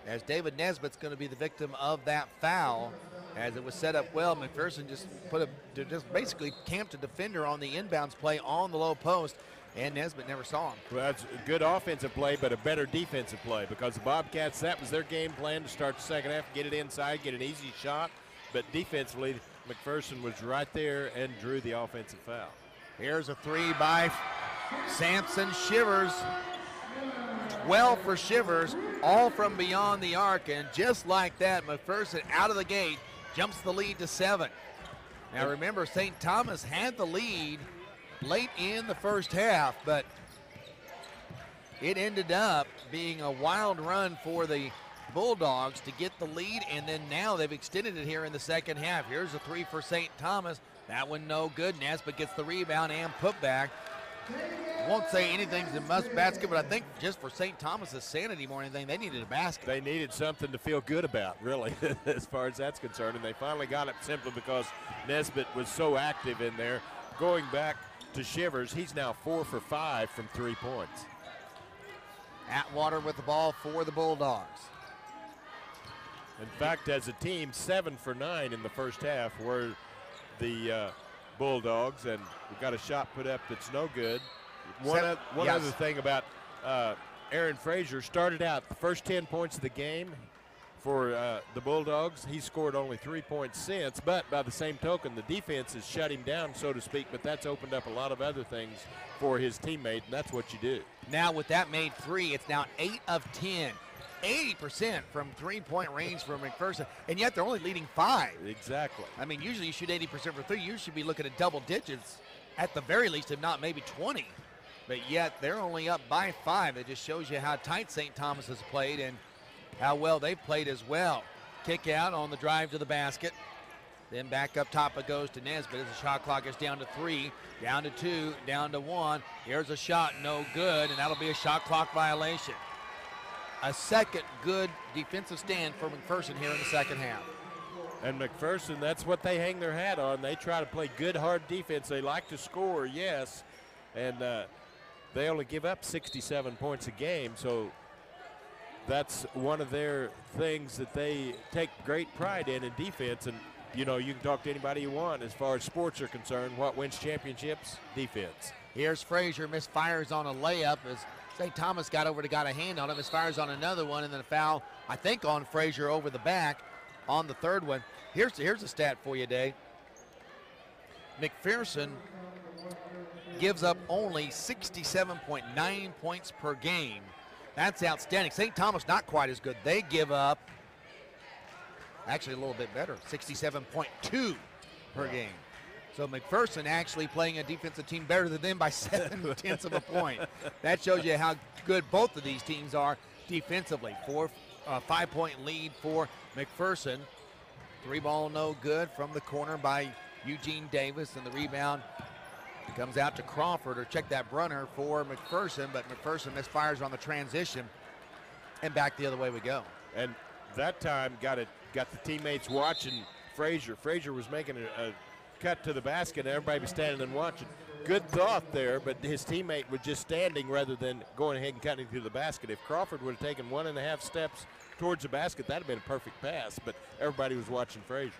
as David Nesbitt's going to be the victim of that foul. As it was set up well, McPherson just basically camped a defender on the inbounds play on the low post, and Nesbitt never saw him. Well, that's a good offensive play, but a better defensive play, because the Bobcats, that was their game plan to start the second half, get it inside, get an easy shot. But defensively, McPherson was right there and drew the offensive foul. Here's a 3 by Samson Shivers. 12 for Shivers, all from beyond the arc, and just like that, McPherson out of the gate jumps the lead to 7. Now remember, St. Thomas had the lead late in the first half, but it ended up being a wild run for the Bulldogs to get the lead, and then now they've extended it here in the second half. Here's a 3 for St. Thomas. That one no good. Nesbitt gets the rebound and putback. Won't say anything's a must basket, but I think just for St. Thomas's sanity more than anything, they needed a basket. They needed something to feel good about, really, as far as that's concerned, and they finally got it simply because Nesbitt was so active in there. Going back to Shivers, he's now 4 for 5 from 3 points. Atwater with the ball for the Bulldogs. In fact, as a team, 7 for 9 in the first half were the Bulldogs, and we've got a shot put up that's no good. One other thing about Aaron Frazier, started out the first 10 points of the game for the Bulldogs. He scored only 3 points since, but by the same token, the defense has shut him down, so to speak, but that's opened up a lot of other things for his teammate, and that's what you do. Now with that made 3, it's now 8 of 10. 80% from three-point range for McPherson, and yet they're only leading 5. Exactly. I mean, usually you shoot 80% for 3. You should be looking at double digits at the very least, if not maybe 20. But yet they're only up by 5. It just shows you how tight St. Thomas has played and how well they've played as well. Kick out on the drive to the basket. Then back up top it goes to Nesbitt as the shot clock is down to 3, down to 2, down to 1. Here's a shot, no good, and that'll be a shot clock violation. A second good defensive stand for McPherson here in the second half. And McPherson, that's what they hang their hat on. They try to play good, hard defense. They like to score, yes, and they only give up 67 points a game, so that's one of their things that they take great pride in defense. And, you know, you can talk to anybody you want as far as sports are concerned. What wins championships? Defense. Here's Frazier, misfires on a layup as St. Thomas got a hand on him, misfires on another one, and then a foul, I think, on Frazier over the back on the third one. Here's a stat for you, Dave. McPherson gives up only 67.9 points per game. That's outstanding. St. Thomas not quite as good. They give up, actually a little bit better, 67.2 per game. So McPherson actually playing a defensive team better than them by 7/10 of a point. That shows you how good both of these teams are defensively. 5-point lead for McPherson. 3-ball no good from the corner by Eugene Davis, and the rebound comes out to Crawford, or check that Brunner for McPherson, but McPherson misfires on the transition, and back the other way we go. And that time got the teammates watching Frazier. Frazier was making a cut to the basket, and everybody was standing and watching. Good thought there, but his teammate was just standing rather than going ahead and cutting to the basket. If Crawford would have taken 1.5 steps towards the basket, that would have been a perfect pass, but everybody was watching Frazier.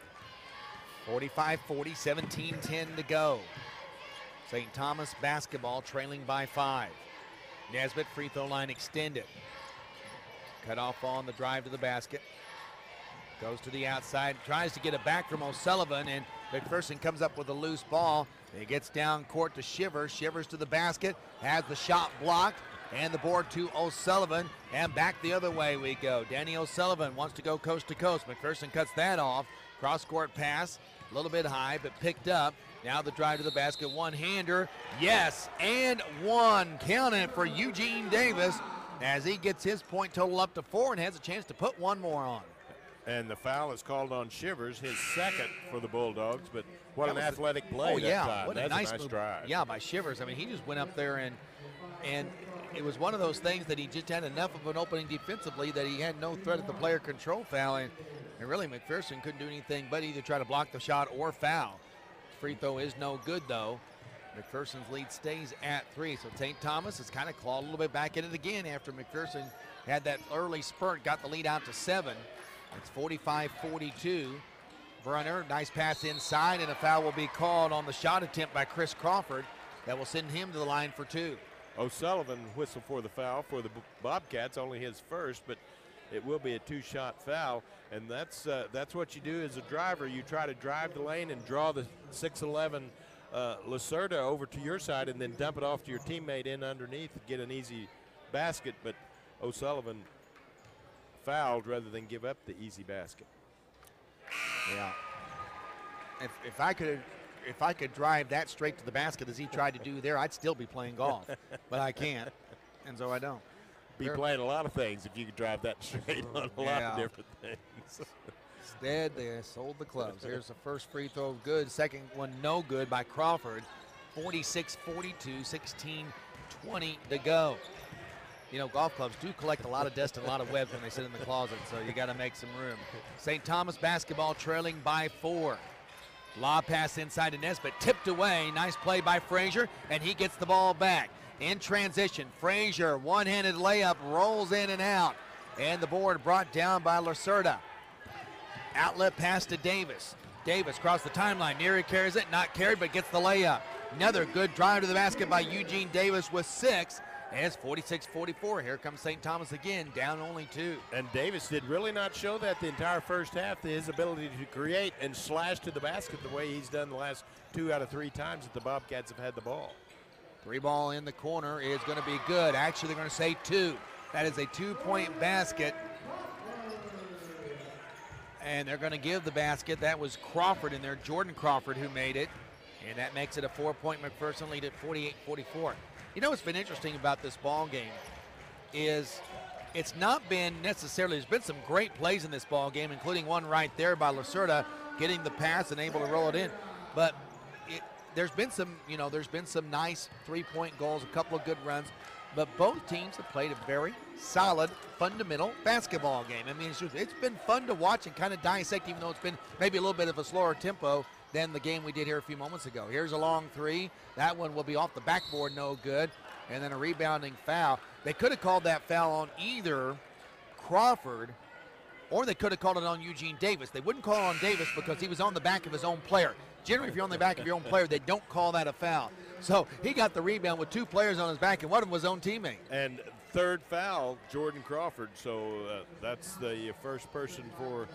45-40, 17-10 to go. St. Thomas basketball trailing by 5. Nesbitt free throw line extended. Cut off on the drive to the basket. Goes to the outside, tries to get it back from O'Sullivan, and McPherson comes up with a loose ball. He gets down court to Shivers. Shivers to the basket, has the shot blocked, and the board to O'Sullivan, and back the other way we go. Danny O'Sullivan wants to go coast to coast. McPherson cuts that off. Cross-court pass, a little bit high, but picked up. Now the drive to the basket, one-hander. Yes, and one. Count it for Eugene Davis as he gets his point total up to 4 and has a chance to put one more on. And the foul is called on Shivers, his second for the Bulldogs, but what an athletic play oh, that yeah, time. What That's a nice move. drive. Yeah, by Shivers. I mean, he just went up there and it was one of those things that he just had enough of an opening defensively that he had no threat at the player control foul, and really McPherson couldn't do anything but either try to block the shot or foul. Free throw is no good, though. McPherson's lead stays at 3, so St. Thomas has kind of clawed a little bit back in it again after McPherson had that early spurt, got the lead out to 7. It's 45-42. Brunner, nice pass inside, and a foul will be called on the shot attempt by Chris Crawford. That will send him to the line for 2. O'Sullivan whistled for the foul for the Bobcats, only his first, but it will be a 2-shot foul, and that's what you do as a driver. You try to drive the lane and draw the 6'11" Lacerda over to your side and then dump it off to your teammate in underneath to get an easy basket, but O'Sullivan fouled rather than give up the easy basket. Yeah. If I could drive that straight to the basket as he tried to do there, I'd still be playing golf, but I can't, and so I don't. Be playing a lot of things if you could drive that straight on a lot of different things. Instead, they sold the clubs. Here's the first free throw, good. Second one, no good by Crawford. 46-42, 16-20 to go. You know, golf clubs do collect a lot of dust and a lot of webs when they sit in the closet, so you got to make some room. St. Thomas basketball trailing by 4. Lob pass inside to Nesbitt, tipped away. Nice play by Frazier, and he gets the ball back. In transition, Frazier, one-handed layup, rolls in and out. And the board brought down by Lacerda. Outlet pass to Davis. Davis across the timeline. Neary carries it, not carried, but gets the layup. Another good drive to the basket by Eugene Davis with 6. And it's 46-44. Here comes St. Thomas again, down only 2. And Davis did really not show that the entire first half, his ability to create and slash to the basket the way he's done the last 2 out of 3 times that the Bobcats have had the ball. 3-ball in the corner is going to be good. Actually, they're going to say 2. That is a 2-point basket. And they're going to give the basket. That was Crawford in there, Jordan Crawford, who made it. And that makes it a 4-point McPherson lead at 48-44. You know what's been interesting about this ball game is it's not been necessarily, there's been some great plays in this ball game, including one right there by Lacerda getting the pass and able to roll it in. But there's been some nice 3-point goals, a couple of good runs, but both teams have played a very solid, fundamental basketball game. I mean, it's been fun to watch and kind of dissect, even though it's been maybe a little bit of a slower tempo than the game we did here a few moments ago. Here's a long 3. That one will be off the backboard, no good. And then a rebounding foul. They could have called that foul on either Crawford or they could have called it on Eugene Davis. They wouldn't call it on Davis because he was on the back of his own player. Generally, if you're on the back of your own player, they don't call that a foul. So he got the rebound with 2 players on his back, and one of them was his own teammate. And third foul, Jordan Crawford. So that's the first person for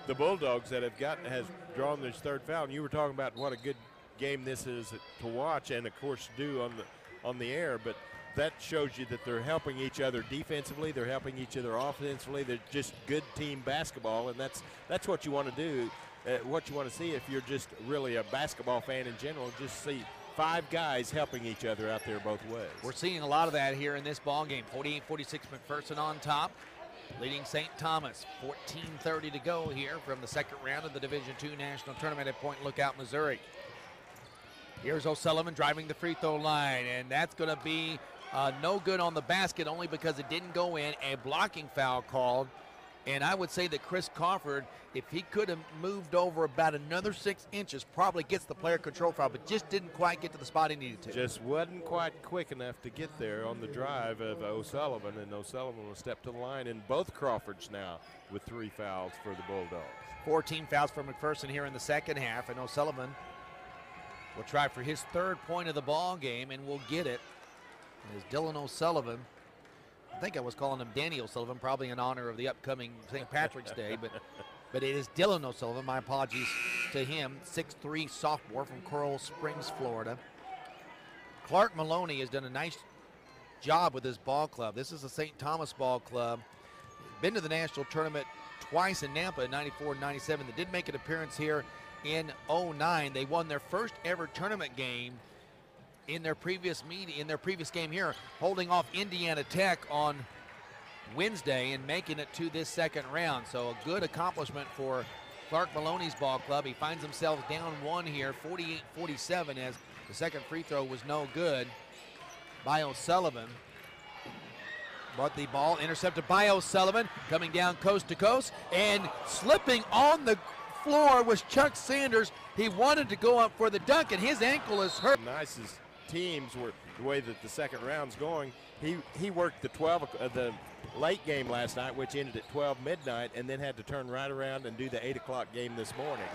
the Bulldogs that has drawn this third foul. And you were talking about what a good game this is to watch and, of course, do on the air. But that shows you that they're helping each other defensively. They're helping each other offensively. They're just good team basketball, and that's what you want to do. what you want to see if you're just really a basketball fan in general. Just see 5 guys helping each other out there both ways. We're seeing a lot of that here in this ball game. 48-46 McPherson on top, leading St. Thomas. 14:30 to go here from the second round of the Division II National Tournament at Point Lookout, Missouri. Here's O'Sullivan driving the free throw line, and that's going to be no good on the basket, only because it didn't go in. A blocking foul called, and I would say that Chris Crawford, if he could have moved over about another 6 inches, probably gets the player control foul, but just didn't quite get to the spot he needed to. Just wasn't quite quick enough to get there on the drive of O'Sullivan, and O'Sullivan will step to the line, and both Crawfords now with 3 fouls for the Bulldogs. 14 fouls for McPherson here in the second half, and O'Sullivan will try for his 3rd point of the ball game, and will get it. As Dylan O'Sullivan, I think I was calling him Danny O'Sullivan, probably in honor of the upcoming St. Patrick's Day, but it is Dylan O'Sullivan. My apologies to him. 6'3" sophomore from Coral Springs, Florida. Clark Maloney has done a nice job with his ball club. This is a St. Thomas ball club. Been to the national tournament twice in Nampa in 94 and 97. They did make an appearance here in 09. They won their first ever tournament game in their previous game here, holding off Indiana Tech on Wednesday and making it to this second round. So a good accomplishment for Clark Maloney's ball club. He finds himself down 1 here, 48-47, as the second free throw was no good by O'Sullivan. But the ball intercepted by O'Sullivan, coming down coast to coast, and slipping on the floor was Chuck Sanders. He wanted to go up for the dunk, and his ankle is hurt. Nice as teams were the way that the second round's going. He worked the late game last night, which ended at 12 midnight, and then had to turn right around and do the 8 o'clock game this morning.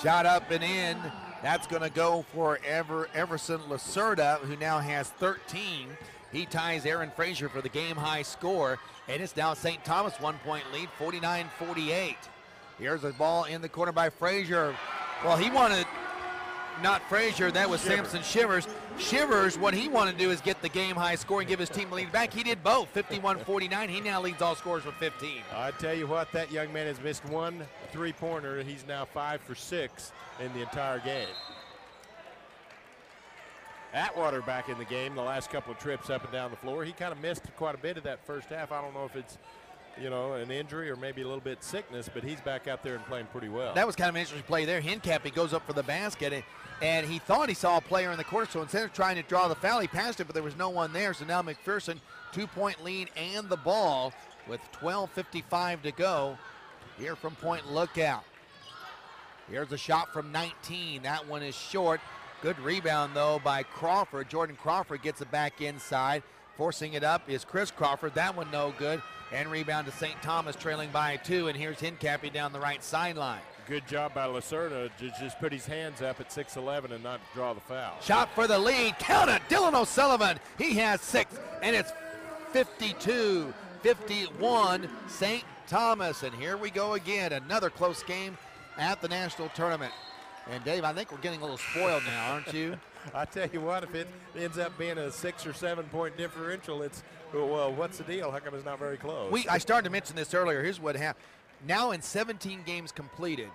Shot up and in. That's going to go for Everson Lacerda, who now has 13. He ties Aaron Frazier for the game-high score, and it's now St. Thomas 1-point lead, 49-48. Here's the ball in the corner by Frazier. Well, he wanted, not Frazier, that was Samson Shivers. Shivers, what he wanted to do is get the game-high score and give his team the lead back. He did both, 51-49. He now leads all scorers with 15. I tell you what, that young man has missed 1 3-pointer. He's now 5 for 6 in the entire game. Atwater back in the game the last couple of trips up and down the floor. He kind of missed quite a bit of that first half. I don't know if it's, you know, an injury or maybe a little bit sickness, but he's back out there and playing pretty well. That was kind of an interesting play there. Hincapie goes up for the basket, and he thought he saw a player in the corner, so instead of trying to draw the foul, he passed it, but there was no one there. So now McPherson, 2-point lead and the ball with 12:55 to go here from Point Lookout. Here's a shot from 19. That one is short. Good rebound, though, by Crawford. Jordan Crawford gets it back inside. Forcing it up is Chris Crawford. That one no good. And rebound to St. Thomas, trailing by 2. And here's Hincapie down the right sideline. Good job by Lacerda to just put his hands up at 6'11" and not draw the foul. Shot for the lead. Count it. Dylan O'Sullivan. He has 6. And it's 52-51 St. Thomas. And here we go again. Another close game at the national tournament. And Dave, I think we're getting a little spoiled now, aren't you? I tell you what, if it ends up being a 6 or 7 point differential, it's, well, what's the deal? How come it's not very close? I started to mention this earlier. Here's what happened. Now in 17 games completed,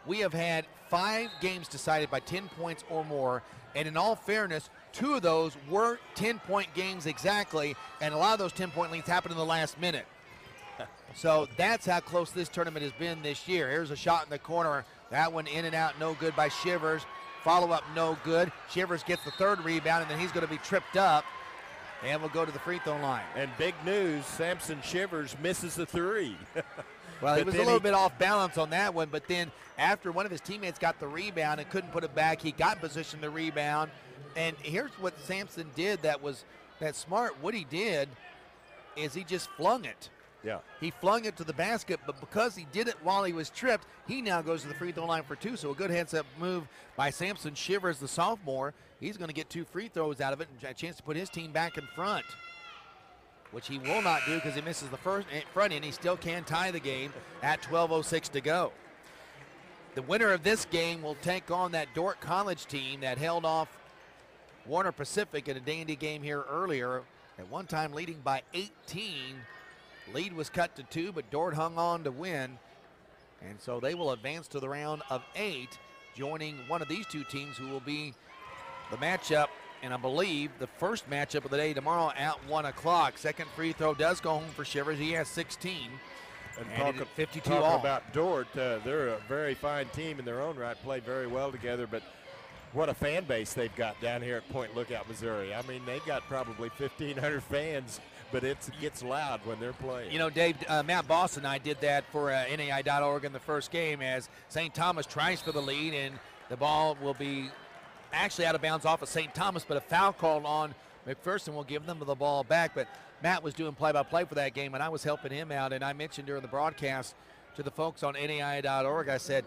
we have had 5 games decided by 10 points or more. And in all fairness, 2 of those were 10-point games exactly. And a lot of those 10-point leads happened in the last minute. So that's how close this tournament has been this year. Here's a shot in the corner. That one in and out, no good by Shivers. Follow-up, no good. Shivers gets the 3rd rebound, and then he's going to be tripped up. And we'll go to the free throw line. And big news, Samson Shivers misses the 3. Well, he was a little bit off balance on that one, but then after one of his teammates got the rebound and couldn't put it back, he got in position to rebound. And here's what Samson did that's smart. What he did is he just flung it. Yeah. He flung it to the basket, but because he did it while he was tripped, he now goes to the free throw line for 2. So a good heads-up move by Samson Shivers, the sophomore. He's going to get 2 free throws out of it and a chance to put his team back in front, which he will not do because he misses the front end. He still can tie the game at 12:06 to go. The winner of this game will take on that Dordt College team that held off Warner Pacific in a dandy game here earlier, at one time leading by 18. Lead was cut to 2, but Dordt hung on to win. And so they will advance to the round of 8, joining one of these two teams who will be the matchup, and I believe the first matchup of the day tomorrow at 1 o'clock. Second free throw does go home for Shivers. He has 16. And 52 all. About Dort, they're a very fine team in their own right, played very well together, but what a fan base they've got down here at Point Lookout, Missouri. I mean, they've got probably 1,500 fans, but it gets loud when they're playing. You know, Dave, Matt Boss and I did that for NAI.org in the first game as St. Thomas tries for the lead, and the ball will be actually out of bounds off of St. Thomas, but a foul called on McPherson will give them the ball back. But Matt was doing play-by-play for that game, and I was helping him out, and I mentioned during the broadcast to the folks on NAI.org, I said,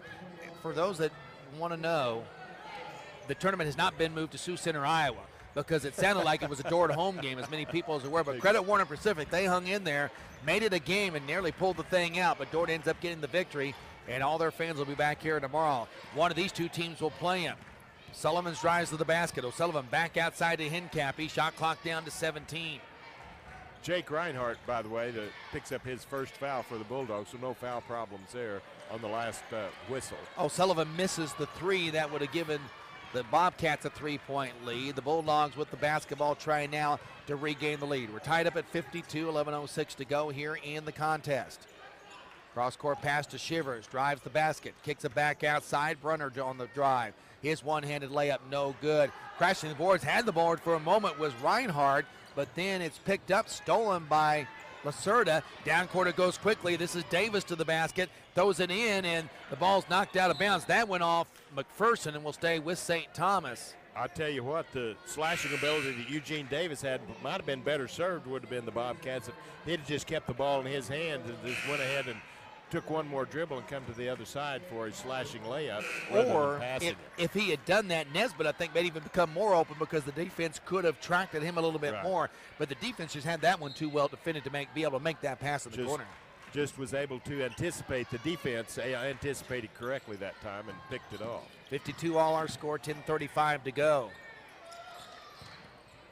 for those that want to know, the tournament has not been moved to Sioux Center, Iowa, because it sounded like it was a Dort home game, as many people as there were. But credit Warner Pacific, they hung in there, made it a game, and nearly pulled the thing out. But Dort ends up getting the victory, and all their fans will be back here tomorrow. One of these two teams will play him. Sullivan's drives to the basket. O'Sullivan back outside to Hincapie. Shot clock down to 17. Jake Reinhardt, by the way, that picks up his first foul for the Bulldogs, so no foul problems there on the last whistle. O'Sullivan misses the three. That would have given the Bobcats a 3-point lead. The Bulldogs with the basketball trying now to regain the lead. We're tied up at 52, 11:06 to go here in the contest. Cross-court pass to Shivers, drives the basket, kicks it back outside. Brunner on the drive. His one-handed layup, no good. Crashing the boards, had the board for a moment was Reinhardt, but then it's picked up, stolen by Lacerda. Down court it goes quickly. This is Davis to the basket, throws it in, and the ball's knocked out of bounds. That went off McPherson and will stay with St. Thomas. I tell you what, the slashing ability that Eugene Davis had might have been better served, would have been the Bobcats if he'd just kept the ball in his hand and just went ahead and took one more dribble and come to the other side for his slashing layup. Or if he had done that, Nesbitt, I think, may even become more open because the defense could have tracked at him a little bit more. But the defense just had that one too well defended to be able to make that pass in the corner. Just was able to anticipate the defense, anticipated correctly that time and picked it off. 52 all our score, 10:35 to go.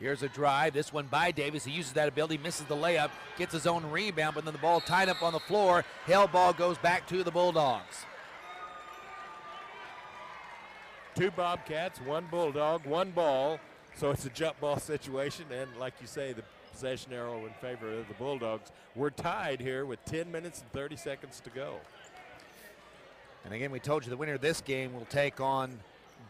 Here's a drive, this one by Davis. He uses that ability, misses the layup, gets his own rebound, but then the ball tied up on the floor. Hell ball goes back to the Bulldogs. 2 Bobcats, 1 Bulldog, 1 ball. So it's a jump ball situation, and like you say, the possession arrow in favor of the Bulldogs. We're tied here with 10 minutes and 30 seconds to go. And again, we told you the winner of this game will take on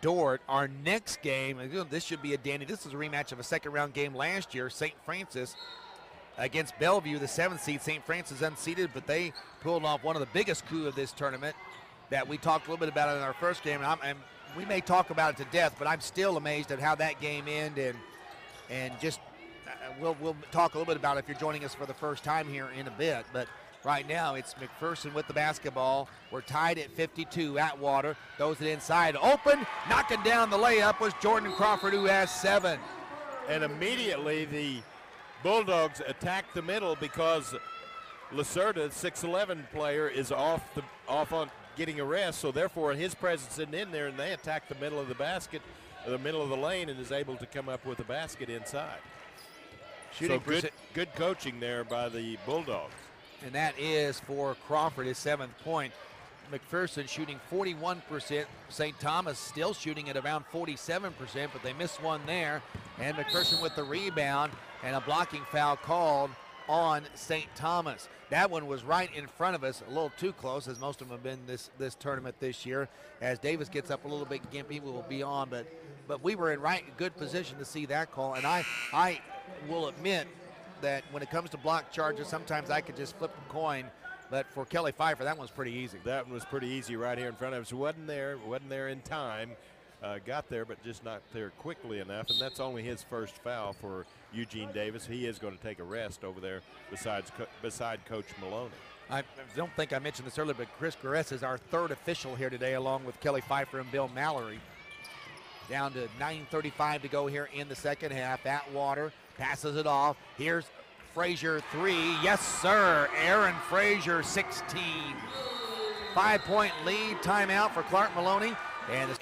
Dort. Our next game, this should be a dandy. This is a rematch of a second-round game last year. St. Francis against Bellevue, the 7th seed. St. Francis unseeded, but they pulled off one of the biggest coups of this tournament that we talked a little bit about in our first game. And we may talk about it to death, but I'm still amazed at how that game ended. And just we'll talk a little bit about it if you're joining us for the first time here in a bit. But right now, it's McPherson with the basketball. We're tied at 52. Atwater throws it inside. Open, knocking down the layup was Jordan Crawford, who has 7. And immediately the Bulldogs attack the middle because Lacerda, 6'11" player, is off on getting a rest. So therefore, his presence isn't in there, and they attack the middle of the basket, the middle of the lane, and is able to come up with a basket inside. So good coaching there by the Bulldogs. And that is for Crawford, his 7th point. McPherson shooting 41%. St. Thomas still shooting at around 47%, but they missed one there. And McPherson with the rebound and a blocking foul called on St. Thomas. That one was right in front of us, a little too close, as most of them have been this tournament this year. As Davis gets up a little bit gimpy, we will be on, but we were in good position to see that call. And I will admit that when it comes to block charges, sometimes I could just flip a coin, but for Kelly Pfeiffer, that one's pretty easy. That one was pretty easy right here in front of us. Wasn't there in time. Got there, but just not there quickly enough, and that's only his first foul for Eugene Davis. He is going to take a rest over there beside Coach Maloney. I don't think I mentioned this earlier, but Chris Garess is our 3rd official here today, along with Kelly Pfeiffer and Bill Mallory. Down to 9:35 to go here in the second half. Atwater passes it off. Here's Frazier, 3. Yes, sir. Aaron Frazier, 16. 5-point lead. Timeout for Clark Maloney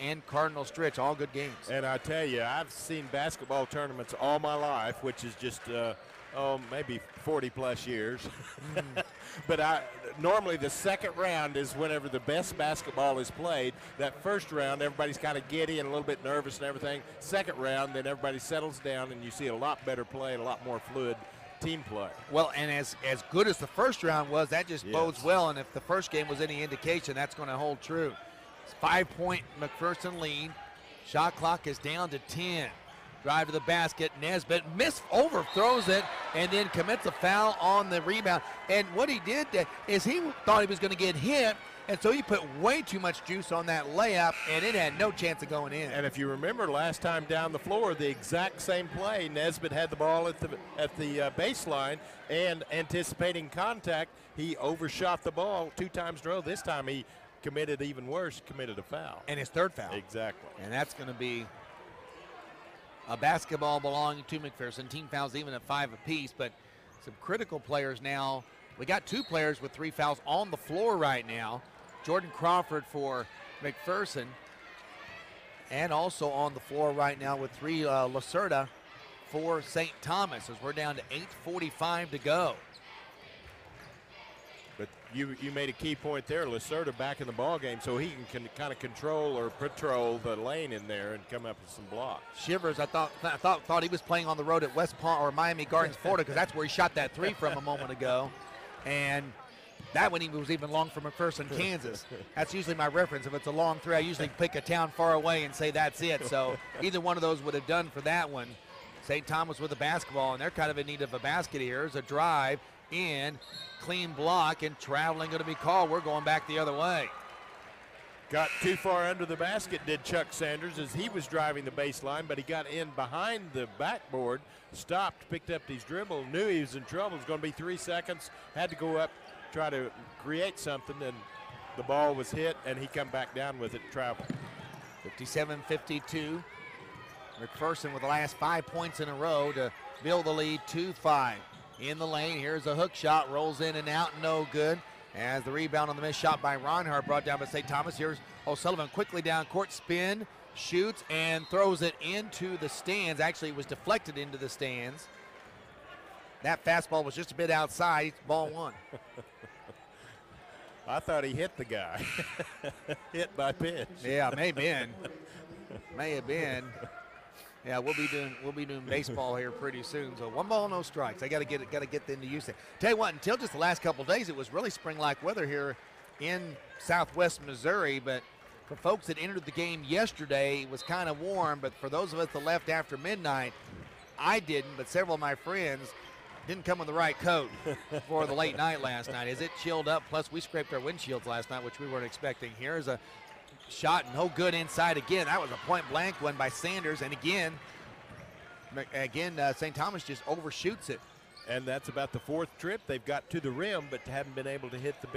and Cardinal Stritch. All good games. And I tell you, I've seen basketball tournaments all my life, which is just maybe 40 plus years. But normally the second round is whenever the best basketball is played. That first round, everybody's kind of giddy and a little bit nervous and everything. Second round, then everybody settles down and you see a lot better play and a lot more fluid team play. Well, and as good as the first round was, that just bodes well. And if the first game was any indication, that's going to hold true. It's 5-point McPherson lead. Shot clock is down to 10. Drive to the basket. Nesbitt overthrows it and then commits a foul on the rebound. And what he did is he thought he was going to get hit, and so he put way too much juice on that layup, and it had no chance of going in. And if you remember last time down the floor, the exact same play, Nesbitt had the ball at the baseline, and anticipating contact, he overshot the ball 2 times in a row. This time he committed even worse, committed a foul. And his third foul. Exactly. And that's going to be a basketball belonging to McPherson. Team fouls even at 5 apiece, but some critical players now. We got 2 players with 3 fouls on the floor right now. Jordan Crawford for McPherson, and also on the floor right now with 3 Lacerda for St. Thomas, as we're down to 8:45 to go. But you made a key point there. Lacerda back in the ball game, so he can kind of control or patrol the lane in there and come up with some blocks. Shivers, I thought he was playing on the road at West Palm or Miami Gardens, Florida, because that's where he shot that 3 from a moment ago. And that one was even long for McPherson, Kansas. That's usually my reference. If it's a long 3, I usually pick a town far away and say that's it. So either one of those would have done for that one. St. Thomas with the basketball, and they're kind of in need of a basket here. There's a drive in, clean block, and traveling going to be called. We're going back the other way. Got too far under the basket, did Chuck Sanders, as he was driving the baseline, but he got in behind the backboard, stopped, picked up his dribble, knew he was in trouble. It was going to be 3 seconds, had to go up, try to create something, and the ball was hit, and he come back down with it, travel. 57-52. McPherson with the last 5 points in a row to build the lead 2-5. In the lane, here's a hook shot, rolls in and out, no good. As the rebound on the missed shot by Ronhart brought down by St. Thomas. Here's O'Sullivan quickly down court, spin, shoots, and throws it into the stands. Actually, it was deflected into the stands. That fastball was just a bit outside. Ball 1. I thought he hit the guy. Hit by pitch. Yeah, may have been. May have been. Yeah, we'll be doing baseball here pretty soon. So 1 ball, no strikes. I got to get them to use it. Tell you what, until just the last couple of days, it was really spring-like weather here in Southwest Missouri. But for folks that entered the game yesterday, it was kind of warm. But for those of us that left after midnight, I didn't, but several of my friends didn't come with the right coat for the late night last night. As it chilled up, plus we scraped our windshields last night, which we weren't expecting. Here's a shot, no good inside again. That was a point-blank one by Sanders, and again, St. Thomas just overshoots it. And that's about the 4th trip they've got to the rim, but haven't been able to hit the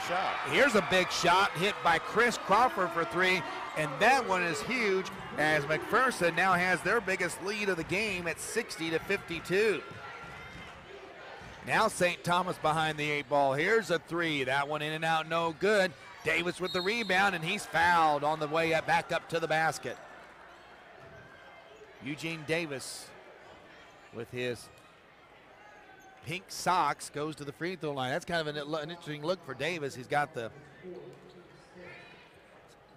shot. Here's a big shot hit by Chris Crawford for 3, and that one is huge as McPherson now has their biggest lead of the game at 60-52. Now St. Thomas behind the 8 ball. Here's a 3. That one in and out, no good. Davis with the rebound, and he's fouled on the way back up to the basket. Eugene Davis with his pink socks goes to the free throw line. That's kind of an interesting look for Davis. He's got the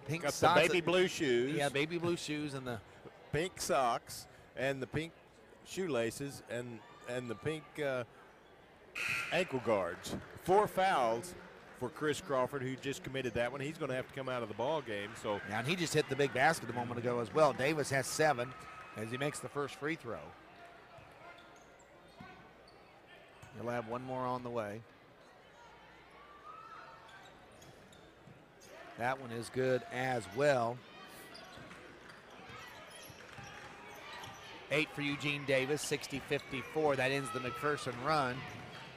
pink got socks. The baby blue shoes. Yeah, baby blue shoes and the pink socks and the pink shoelaces and the pink ankle guards. 4 fouls for Chris Crawford, who just committed that one. He's going to have to come out of the ball game. So, yeah, and he just hit the big basket a moment ago as well. Davis has 7 as he makes the first free throw. He'll have 1 more on the way. That one is good as well. 8 for Eugene Davis, 60-54. That ends the McPherson run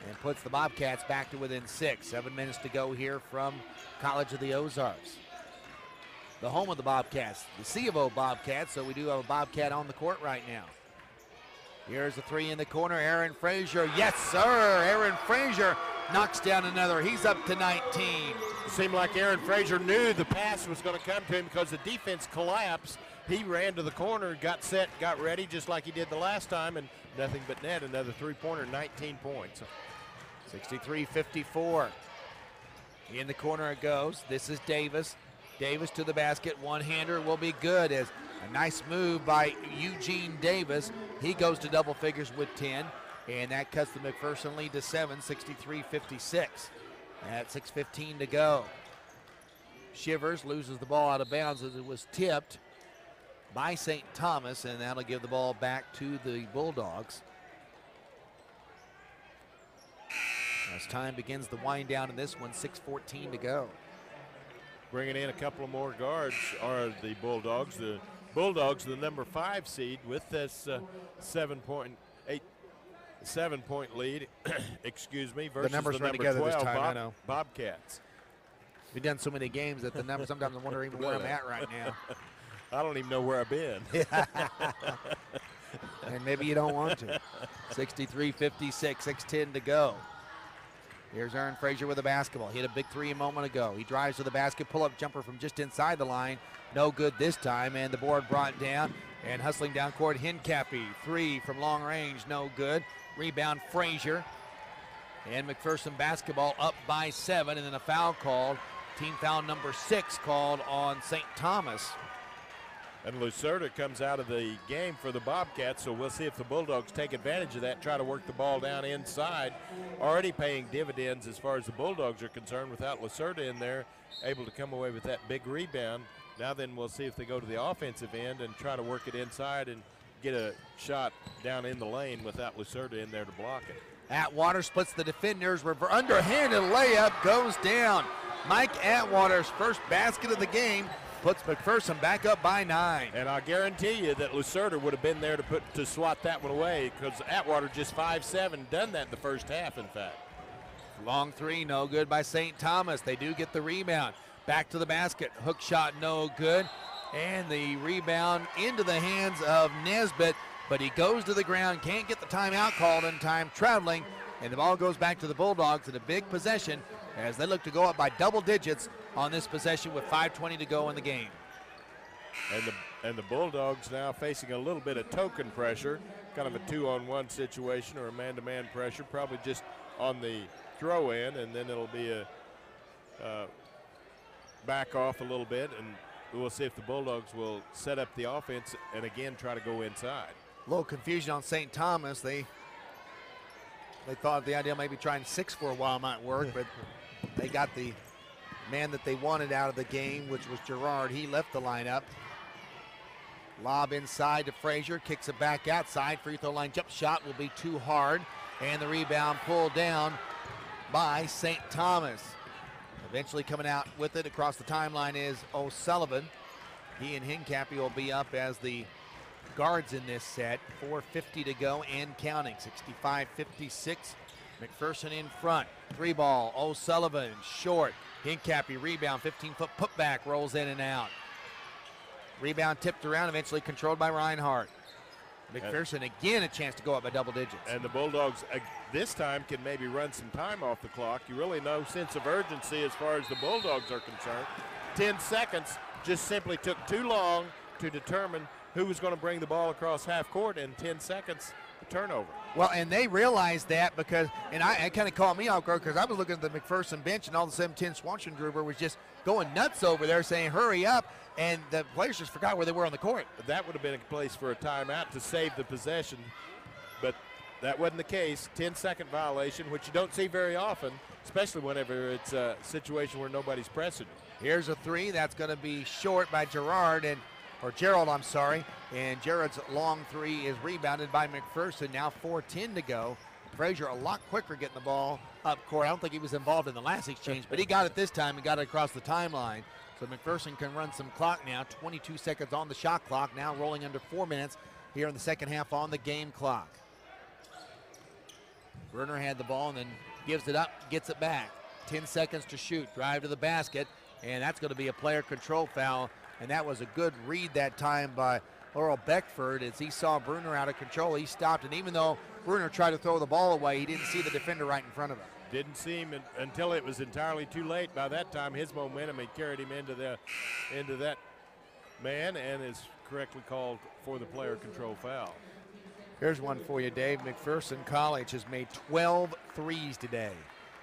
and puts the Bobcats back to within 6. 7 minutes to go here from College of the Ozarks. The home of the Bobcats, the C of O Bobcats, so we do have a Bobcat on the court right now. Here's a 3 in the corner, Aaron Frazier. Yes, sir, Aaron Frazier knocks down another. He's up to 19. It seemed like Aaron Frazier knew the pass was going to come to him because the defense collapsed. He ran to the corner, got set, got ready, just like he did the last time, and nothing but net. Another 3-pointer, 19 points. 63-54. In the corner it goes. This is Davis. Davis to the basket. One-hander will be good as a nice move by Eugene Davis. He goes to double figures with 10, and that cuts the McPherson lead to 7, 63-56. At 6:15 to go. Shivers loses the ball out of bounds as it was tipped by St. Thomas, and that'll give the ball back to the Bulldogs. As time begins the wind down in this one, 6:14 to go. Bringing in a couple of more guards are the Bulldogs. The Bulldogs, the number 5 seed, with this 7-point lead, excuse me, versus the numbers run number together 12 this time, I know. Bobcats. We've done so many games that the numbers, sometimes I wonder even where I'm at right now. I don't even know where I've been. And maybe you don't want to. 63-56, 6:10 to go. Here's Aaron Frazier with a basketball. He hit a big three a moment ago. He drives to the basket, pull-up jumper from just inside the line. No good this time, and the board brought down. And hustling down court, Hincapie. Three from long range, no good. Rebound, Frazier. And McPherson basketball up by 7, and then a foul called. Team foul number 6 called on St. Thomas. And Lucerda comes out of the game for the Bobcats, so we'll see if the Bulldogs take advantage of that, try to work the ball down inside. Already paying dividends as far as the Bulldogs are concerned without Lucerda in there, able to come away with that big rebound. Now then we'll see if they go to the offensive end and try to work it inside and get a shot down in the lane without Lucerda in there to block it. Atwater splits the defenders. Underhanded layup goes down. Mike Atwater's first basket of the game puts McPherson back up by 9. And I guarantee you that Lucerda would have been there to swat that one away, because Atwater just 5'7", done that in the first half, in fact. Long three, no good by St. Thomas. They do get the rebound. Back to the basket. Hook shot, no good. And the rebound into the hands of Nesbitt, but he goes to the ground, can't get the timeout called in time, traveling, and the ball goes back to the Bulldogs in a big possession as they look to go up by double digits on this possession with 5:20 to go in the game. And the Bulldogs now facing a little bit of token pressure, kind of a 2-on-1 situation or a man-to-man pressure, probably just on the throw in, and then it'll be a back off a little bit, and we'll see if the Bulldogs will set up the offense and again try to go inside. A little confusion on St. Thomas. They thought the idea maybe trying 6 for a while might work, but they got the man that they wanted out of the game, which was Gerard. He left the lineup. Lob inside to Frazier, kicks it back outside. Free throw line jump shot will be too hard, and the rebound pulled down by St. Thomas. Eventually coming out with it across the timeline is O'Sullivan. He and Hincapie will be up as the guards in this set. 4:50 to go and counting. 65-56. McPherson in front. 3-ball. O'Sullivan short. Hincapie rebound. 15-foot putback rolls in and out. Rebound tipped around, eventually controlled by Reinhardt. McPherson again a chance to go up by double digits. And the Bulldogs this time can maybe run some time off the clock. You really no sense of urgency as far as the Bulldogs are concerned. 10 seconds just simply took too long to determine who was going to bring the ball across half court, and 10 seconds, a turnover. Well, and they realized that because, and it kind of caught me off guard because I was looking at the McPherson bench, and all of a sudden Tim Schwanchendruber was just going nuts over there saying, hurry up, and the players just forgot where they were on the court. That would have been a place for a timeout to save the possession, but that wasn't the case. 10-second violation, which you don't see very often, especially whenever it's a situation where nobody's pressing. Here's a three. That's going to be short by Gerald, I'm sorry. And Jared's long three is rebounded by McPherson. Now 4:10 to go. Frazier a lot quicker getting the ball up court. I don't think he was involved in the last exchange, but he got it this time and got it across the timeline. So McPherson can run some clock now. 22 seconds on the shot clock. Now rolling under 4 minutes here in the second half on the game clock. Bruner had the ball and then gives it up, gets it back. 10 seconds to shoot. Drive to the basket, and that's going to be a player control foul. And that was a good read that time by Laurel Beckford. As he saw Bruner out of control, he stopped. And even though Bruner tried to throw the ball away, he didn't see the defender right in front of him. Didn't see him until it was entirely too late. By that time, his momentum had carried him into that man, and is correctly called for the player control foul. Here's one for you, Dave. McPherson College has made 12 threes today.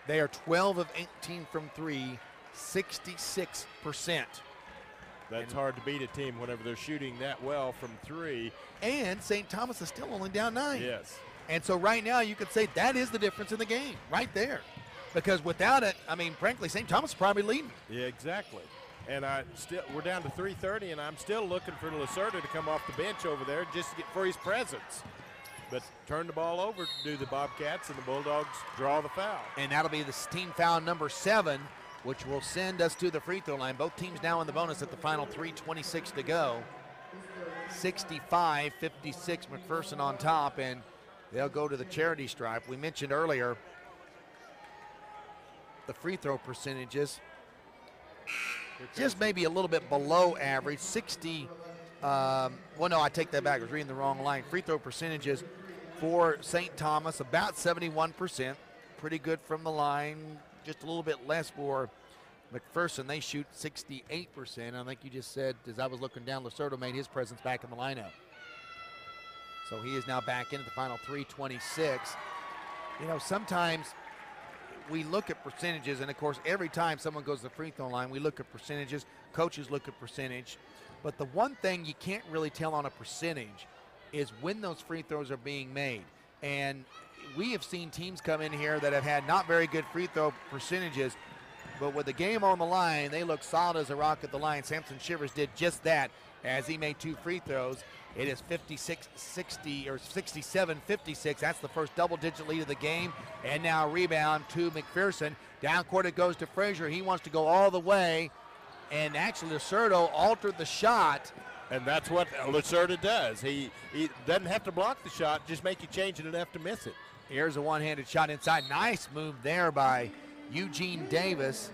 They are 12 of 18 from three, 66%. That's hard to beat a team whenever they're shooting that well from three. And St. Thomas is still only down 9. Yes. And so right now you could say that is the difference in the game right there. Because without it, I mean, frankly, St. Thomas is probably leading. Yeah, exactly. And we're down to 3:30, and I'm still looking for Lacerda to come off the bench over there just to get for his presence. But turn the ball over to do the Bobcats, and the Bulldogs draw the foul. And that'll be the team foul number 7, which will send us to the free throw line. Both teams now in the bonus at the final 3:26 to go. 65-56, McPherson on top, and they'll go to the charity stripe. We mentioned earlier the free throw percentages. Just maybe a little bit below average, 60. Well, no, I take that back. I was reading the wrong line. Free throw percentages for St. Thomas, about 71%. Pretty good from the line. Just a little bit less for McPherson. They shoot 68%. I think you just said, as I was looking down, Lacerda made his presence back in the lineup. So he is now back into the final 3:26. You know, sometimes we look at percentages, and of course, every time someone goes to the free throw line, we look at percentages. Coaches look at percentage. But the one thing you can't really tell on a percentage is when those free throws are being made. And we have seen teams come in here that have had not very good free throw percentages, but with the game on the line, they look solid as a rock at the line. Samson Shivers did just that as he made 2 free throws. It is 56-60 or 67-56. That's the first double-digit lead of the game. And now a rebound to McPherson. Down court it goes to Frazier. He wants to go all the way. And actually, Lacerda altered the shot. And that's what Lacerda does. He doesn't have to block the shot, just make you change it enough to miss it. Here's a one-handed shot inside. Nice move there by Eugene Davis,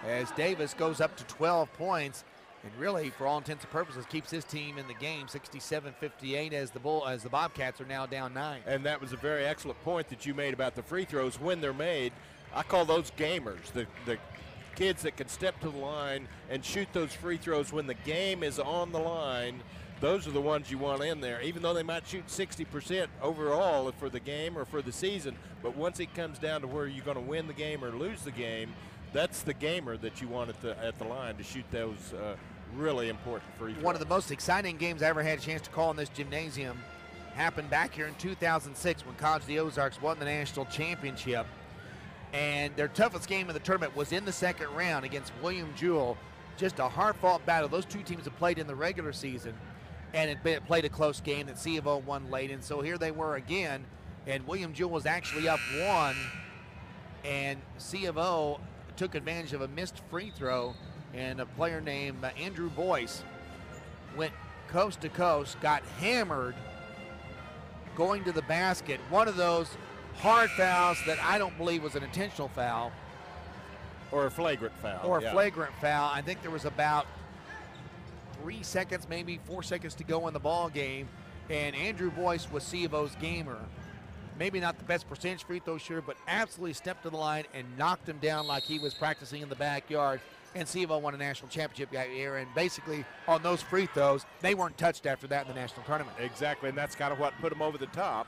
as Davis goes up to 12 points. And really, for all intents and purposes, keeps his team in the game, 67-58, as the Bobcats are now down 9. And that was a very excellent point that you made about the free throws when they're made. I call those gamers, the kids that can step to the line and shoot those free throws when the game is on the line. Those are the ones you want in there, even though they might shoot 60% overall for the game or for the season. But once it comes down to where you're going to win the game or lose the game, that's the gamer that you want at the line to shoot those really important free throws. One of the most exciting games I ever had a chance to call in this gymnasium happened back here in 2006 when College of the Ozarks won the national championship. And their toughest game of the tournament was in the second round against William Jewell. Just a hard-fought battle. Those two teams have played in the regular season, and it played a close game that C of O won late. And so here they were again, and William Jewell was actually up 1, and C of O took advantage of a missed free throw, and a player named Andrew Boyce went coast to coast, got hammered going to the basket. One of those hard fouls that I don't believe was an intentional foul. Or a flagrant foul. Or a flagrant foul. I think there was about 3 seconds, maybe 4 seconds to go in the ball game, and Andrew Boyce was C of O's gamer. Maybe not the best percentage free throw shooter, but absolutely stepped to the line and knocked him down like he was practicing in the backyard. And C of O won a national championship that year, and basically on those free throws, they weren't touched after that in the national tournament. Exactly, and that's kind of what put them over the top.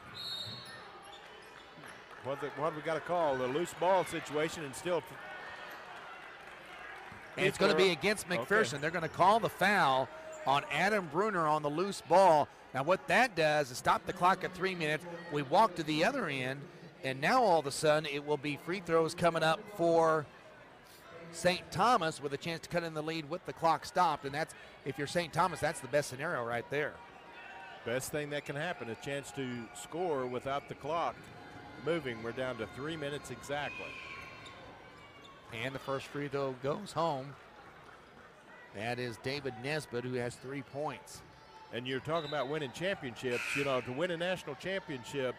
What have we got to call? The loose ball situation, and still. And it's going to be against McPherson. Okay. They're going to call the foul on Adam Bruner on the loose ball. Now what that does is stop the clock at 3 minutes. We walk to the other end, and now all of a sudden it will be free throws coming up for St. Thomas with a chance to cut in the lead with the clock stopped. And that's, if you're St. Thomas, that's the best scenario right there. Best thing that can happen, a chance to score without the clock moving. We're down to 3 minutes exactly. And the first free throw goes home. That is David Nesbitt, who has 3 points. And you're talking about winning championships. You know, to win a national championship,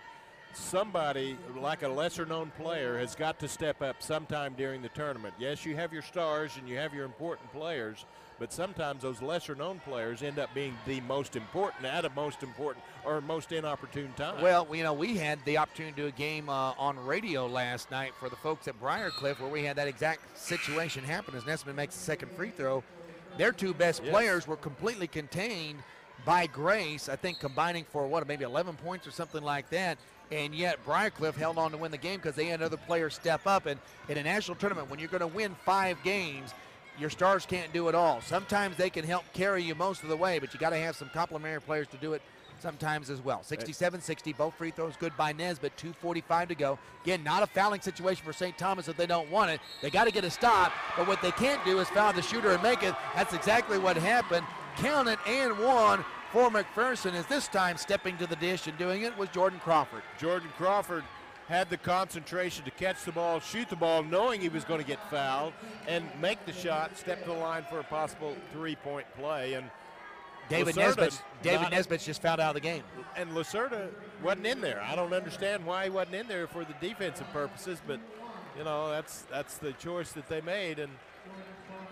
somebody like a lesser-known player has got to step up sometime during the tournament. Yes, you have your stars and you have your important players, but sometimes those lesser-known players end up being the most important at a most important or most inopportune time. Well, you know, we had the opportunity to do a game on radio last night for the folks at Briarcliff where we had that exact situation happen as Nesbitt makes the second free throw. Their 2 best players were completely contained by Grace, I think combining for maybe 11 points or something like that. and yet Briarcliff held on to win the game because they had other players step up. And in a national tournament, when you're going to win 5 games, your stars can't do it all. Sometimes they can help carry you most of the way, but you got to have some complementary players to do it sometimes as well. 67-60, both free throws good by Nesbitt, 2:45 to go. Again, not a fouling situation for St. Thomas if they don't want it. They got to get a stop, but what they can't do is foul the shooter and make it. That's exactly what happened. Count it and one for McPherson, as this time stepping to the dish and doing it was Jordan Crawford. Jordan Crawford had the concentration to catch the ball, shoot the ball, knowing he was going to get fouled, and make the shot, step to the line for a possible 3-point play. And David Nesbitt's just fouled out of the game. And Lacerda wasn't in there. I don't understand why he wasn't in there for the defensive purposes, but, you know, that's the choice that they made, and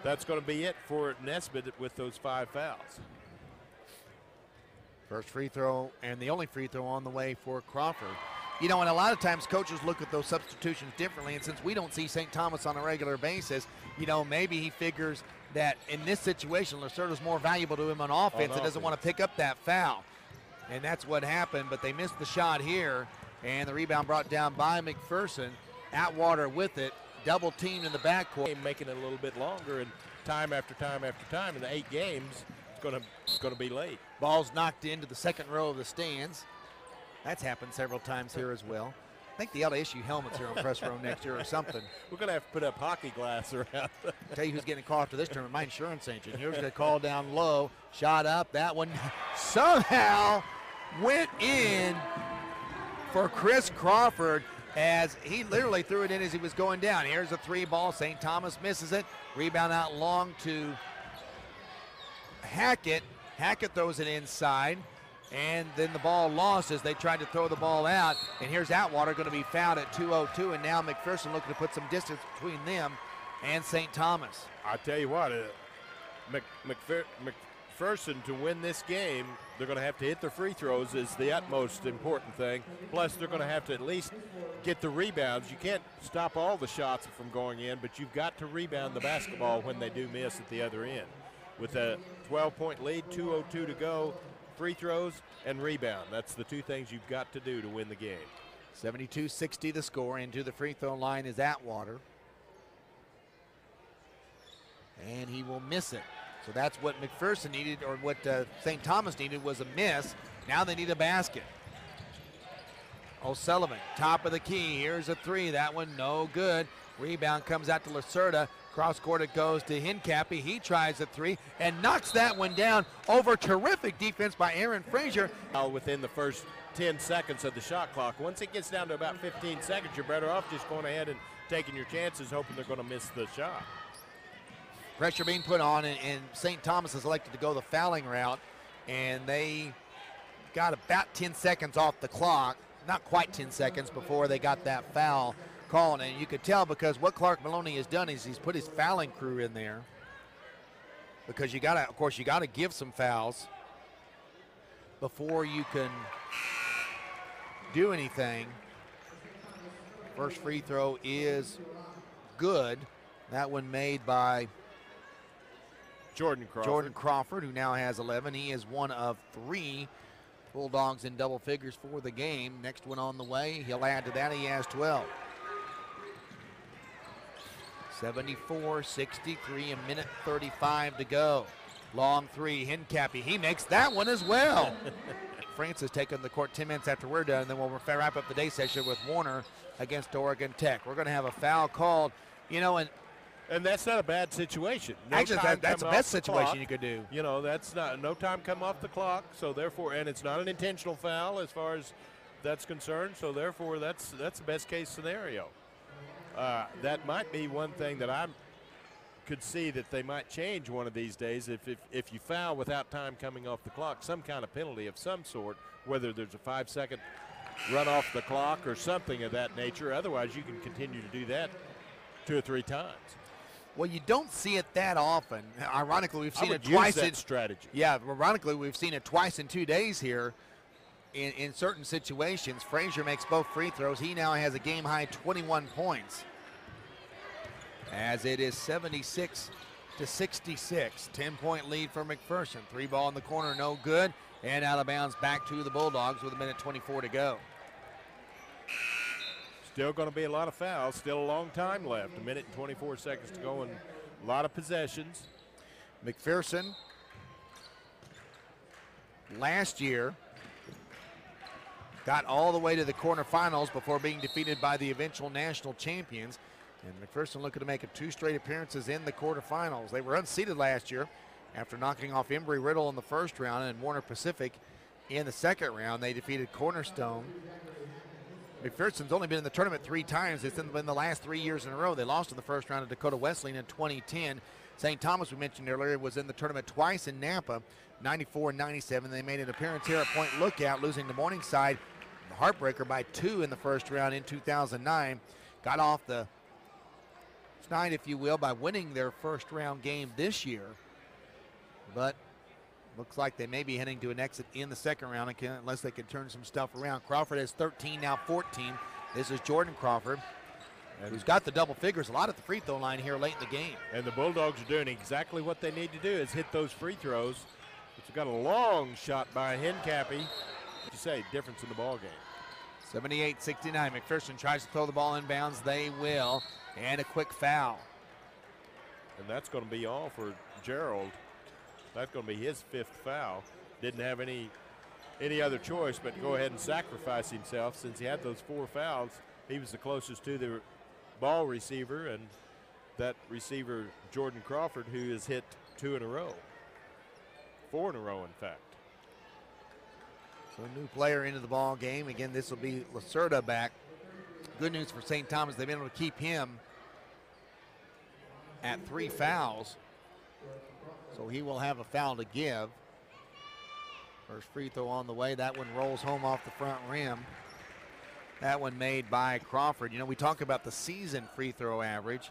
that's going to be it for Nesbitt with those 5 fouls. First free throw and the only free throw on the way for Crawford. You know, and a lot of times coaches look at those substitutions differently, and since we don't see St. Thomas on a regular basis, you know, maybe he figures that in this situation, Lacerda's more valuable to him on offense and doesn't want to pick up that foul. And that's what happened, but they missed the shot here, and the rebound brought down by McPherson. Atwater with it, double teamed in the backcourt. Making it a little bit longer, and time after time after time in the 8 games, it's going to be late. Ball's knocked into the second row of the stands. That's happened several times here as well. I think they ought to issue helmets here on press row next year or something. We're going to have to put up hockey glass around. Tell you who's getting a call after this tournament, my insurance agent. Here's the call down low, shot up. That one somehow went in for Chris Crawford, as he literally threw it in as he was going down. Here's a 3 ball. St. Thomas misses it. Rebound out long to Hackett. Hackett throws it inside. And then the ball lost as they tried to throw the ball out. And here's Atwater going to be fouled at 2:02. And now McPherson looking to put some distance between them and St. Thomas. I tell you what, McPherson, to win this game, they're going to have to hit their free throws is the utmost important thing. Plus, they're going to have to at least get the rebounds. You can't stop all the shots from going in, but you've got to rebound the basketball when they do miss at the other end. With a 12-point lead, 2:02 to go, free throws and rebound. That's the 2 things you've got to do to win the game. 72-60 the score. Into the free throw line is Atwater. And he will miss it. So that's what McPherson needed, or what St. Thomas needed was a miss. Now they need a basket. O'Sullivan, top of the key. Here's a 3. That one no good. Rebound comes out to Lacerda. Cross court it goes to Hincapie. He tries a 3 and knocks that one down over terrific defense by Aaron Frazier. Within the first 10 seconds of the shot clock. Once it gets down to about 15 seconds, you're better off just going ahead and taking your chances, hoping they're going to miss the shot. Pressure being put on, and St. Thomas has elected to go the fouling route, and they got about 10 seconds off the clock. Not quite 10 seconds before they got that foul called, and you could tell because what Clark Maloney has done is he's put his fouling crew in there, because you gotta, of course, you gotta give some fouls before you can do anything. First free throw is good. That one made by Jordan Crawford, who now has 11. He is one of 3 Bulldogs in double figures for the game. Next one on the way. He'll add to that. He has 12. 74-63, a minute 35 to go. Long 3, Hincapie. He makes that one as well. Francis taking the court 10 minutes after we're done, and then we'll wrap up the day session with Warner against Oregon Tech. We're going to have a foul called, you know, and that's not a bad situation. Actually, that's the best situation you could do. You know, that's not no time come off the clock, so therefore, and it's not an intentional foul as far as that's concerned, so therefore that's the best case scenario. That might be one thing that I could see that they might change one of these days. If you foul without time coming off the clock, some kind of penalty of some sort, whether there's a 5-second run off the clock or something of that nature. Otherwise, you can continue to do that 2 or 3 times. Well, you don't see it that often. Ironically, we've seen it twice. That strategy. Yeah, ironically, we've seen it twice in 2 days here. In certain situations, Frazier makes both free throws. He now has a game-high 21 points. As it is 76-66, 10-point lead for McPherson. 3 ball in the corner, no good, and out of bounds back to the Bulldogs with a minute 24 to go. Still going to be a lot of fouls. Still a long time left. 1 minute and 24 seconds to go and a lot of possessions. McPherson last year got all the way to the quarterfinals before being defeated by the eventual national champions. And McPherson looking to make it 2 straight appearances in the quarterfinals. They were unseeded last year after knocking off Embry-Riddle in the first round and Warner Pacific in the second round. They defeated Cornerstone. McPherson's only been in the tournament 3 times. It's been the last 3 years in a row. They lost in the first round to Dakota Wesleyan in 2010. St. Thomas, we mentioned earlier, was in the tournament twice in Napa, 94 and 97. They made an appearance here at Point Lookout, losing to Morningside, the heartbreaker, by 2 in the first round in 2009. Got off the schneid, if you will, by winning their first round game this year. But looks like they may be heading to an exit in the second round unless they can turn some stuff around. Crawford has 13, now 14. This is Jordan Crawford, who's got the double figures a lot at the free throw line here late in the game. And the Bulldogs are doing exactly what they need to do, is hit those free throws. But got a long shot by Hincapie. What you say, difference in the ball game. 78-69. McPherson tries to throw the ball inbounds. They will. And a quick foul. And that's going to be all for Gerald. That's going to be his 5th foul. Didn't have any other choice but to go ahead and sacrifice himself since he had those 4 fouls. He was the closest to the ball receiver, and that receiver, Jordan Crawford, who has hit 2 in a row. 4 in a row, in fact. So a new player into the ball game. Again, this will be Lacerda back. Good news for St. Thomas. They've been able to keep him at 3 fouls. So he will have a foul to give. First free throw on the way. That one rolls home off the front rim. That one made by Crawford. You know, we talk about the season free throw average.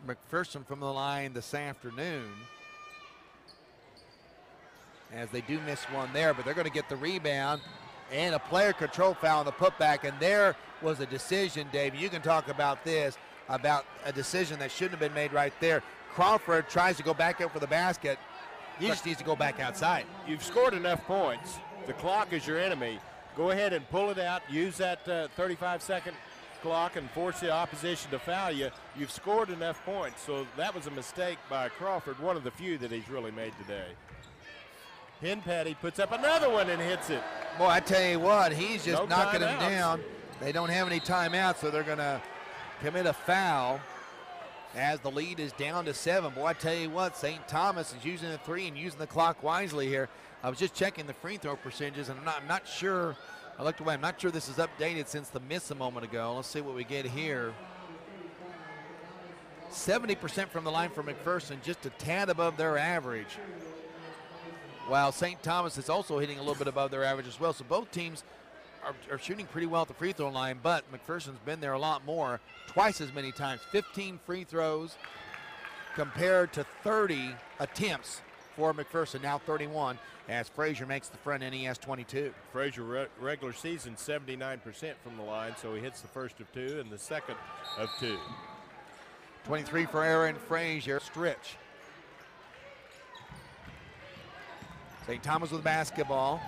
McPherson from the line this afternoon, as they do miss one there, but they're going to get the rebound and a player control foul on the putback. And there was a decision, Dave. You can talk about this, about a decision that shouldn't have been made right there. Crawford tries to go back up for the basket. He just needs to go back outside. You've scored enough points. The clock is your enemy. Go ahead and pull it out. Use that 35-second clock and force the opposition to foul you. You've scored enough points. So that was a mistake by Crawford, one of the few that he's really made today. Hincapie puts up another one and hits it. Boy, I tell you what, he's just knocking him down. They don't have any timeouts, so they're going to commit a foul as the lead is down to 7. Boy, I tell you what, St. Thomas is using the 3 and using the clock wisely here. I was just checking the free throw percentages, and I'm not sure. I looked away. I'm not sure this is updated since the miss a moment ago. Let's see what we get here. 70% from the line for McPherson, just a tad above their average, while St. Thomas is also hitting a little bit above their average as well. So both teams are shooting pretty well at the free throw line, but McPherson's been there a lot more, twice as many times. 15 free throws compared to 30 attempts for McPherson, now 31, as Frazier makes the front end. He has 22. Frazier regular season 79% from the line, so he hits the first of 2 and the second of 2. 23 for Aaron Frazier. Stritch. St. Thomas with basketball,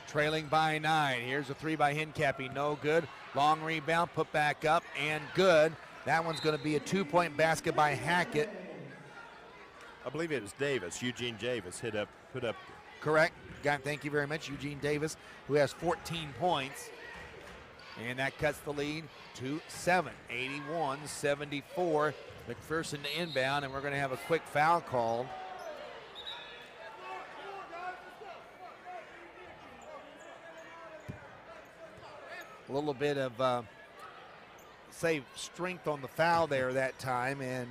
trailing by 9. Here's a 3 by Hincapie, no good. Long rebound, put back up, and good. That one's going to be a 2-point basket by Hackett. I believe it was Davis, Eugene Davis, put up. Correct. Thank you very much, Eugene Davis, who has 14 points. And that cuts the lead to 7, 81-74. McPherson to inbound, and we're going to have a quick foul called. A little bit of, strength on the foul there that time, and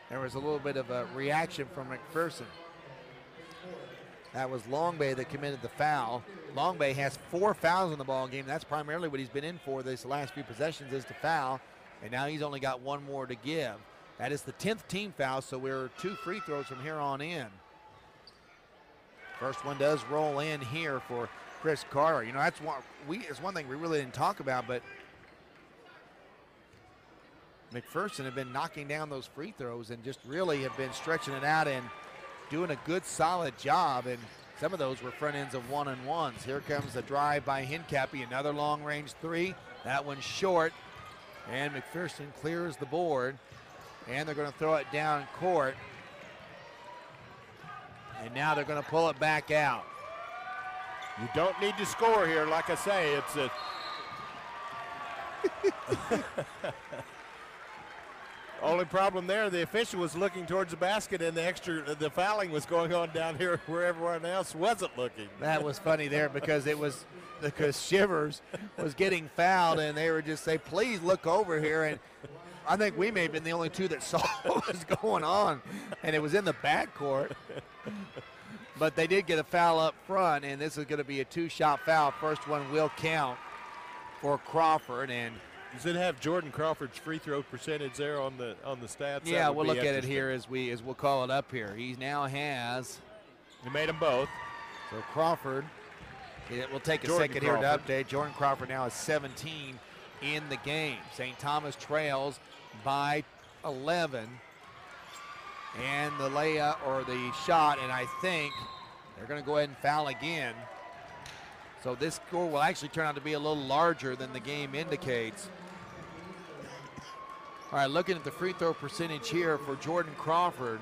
there was a little bit of a reaction from McPherson. That was Longbay that committed the foul. Longbay has 4 fouls in the ball game. That's primarily what he's been in for this last few possessions, is to foul, and now he's only got 1 more to give. That is the 10th team foul, so we're 2 free throws from here on in. First one does roll in here for Chris Carter. You know, it's one thing we really didn't talk about, but McPherson have been knocking down those free throws and just really have been stretching it out and doing a good, solid job. And Some of those were front ends of 1-and-1s. Here comes the drive by Hincapie, another long range three. That one's short, and McPherson clears the board, and they're going to throw it down court. And now they're going to pull it back out. You don't need to score here. Like I say, it's a only problem there, the official was looking towards the basket, and the fouling was going on down here where everyone else wasn't looking. That was funny there because Shivers was getting fouled, and they were just saying, please look over here. And I think we may have been the only two that saw what was going on, and it was in the backcourt. But they did get a foul up front, and this is going to be a two-shot foul. First one will count for Crawford. And does it have Jordan Crawford's free throw percentage there on the stats? Yeah, we'll look at it here as we'll call it up here. He now has. He made them both. So Crawford. It will take a second here to update. Jordan Crawford now has 17 in the game. St. Thomas trails by 11. And the layup or the shot, and I think they're going to go ahead and foul again. So this score will actually turn out to be a little larger than the game indicates. All right, looking at the free throw percentage here for Jordan Crawford.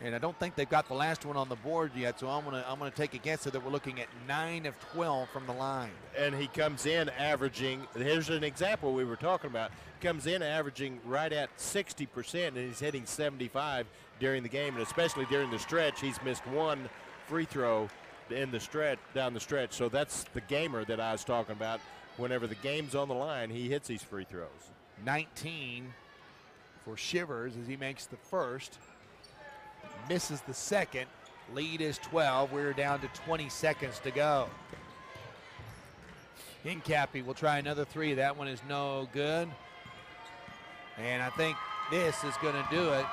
And I don't think they've got the last one on the board yet, so I'm gonna take a guess that we're looking at 9 of 12 from the line. And he comes in averaging, here's an example we were talking about, comes in averaging right at 60%, and he's hitting 75 during the game, and especially during the stretch, he's missed one free throw in the stretch, down the stretch. So that's the gamer that I was talking about. Whenever the game's on the line, he hits these free throws. 19 for Shivers as he makes the first. Misses the second. Lead is 12. We're down to 20 seconds to go. Hincapie will try another three. That one is no good. And I think this is going to do it.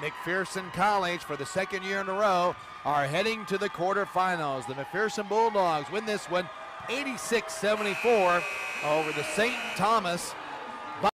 McPherson College, for the second year in a row, are heading to the quarterfinals. The McPherson Bulldogs win this one 86-74 over the St. Thomas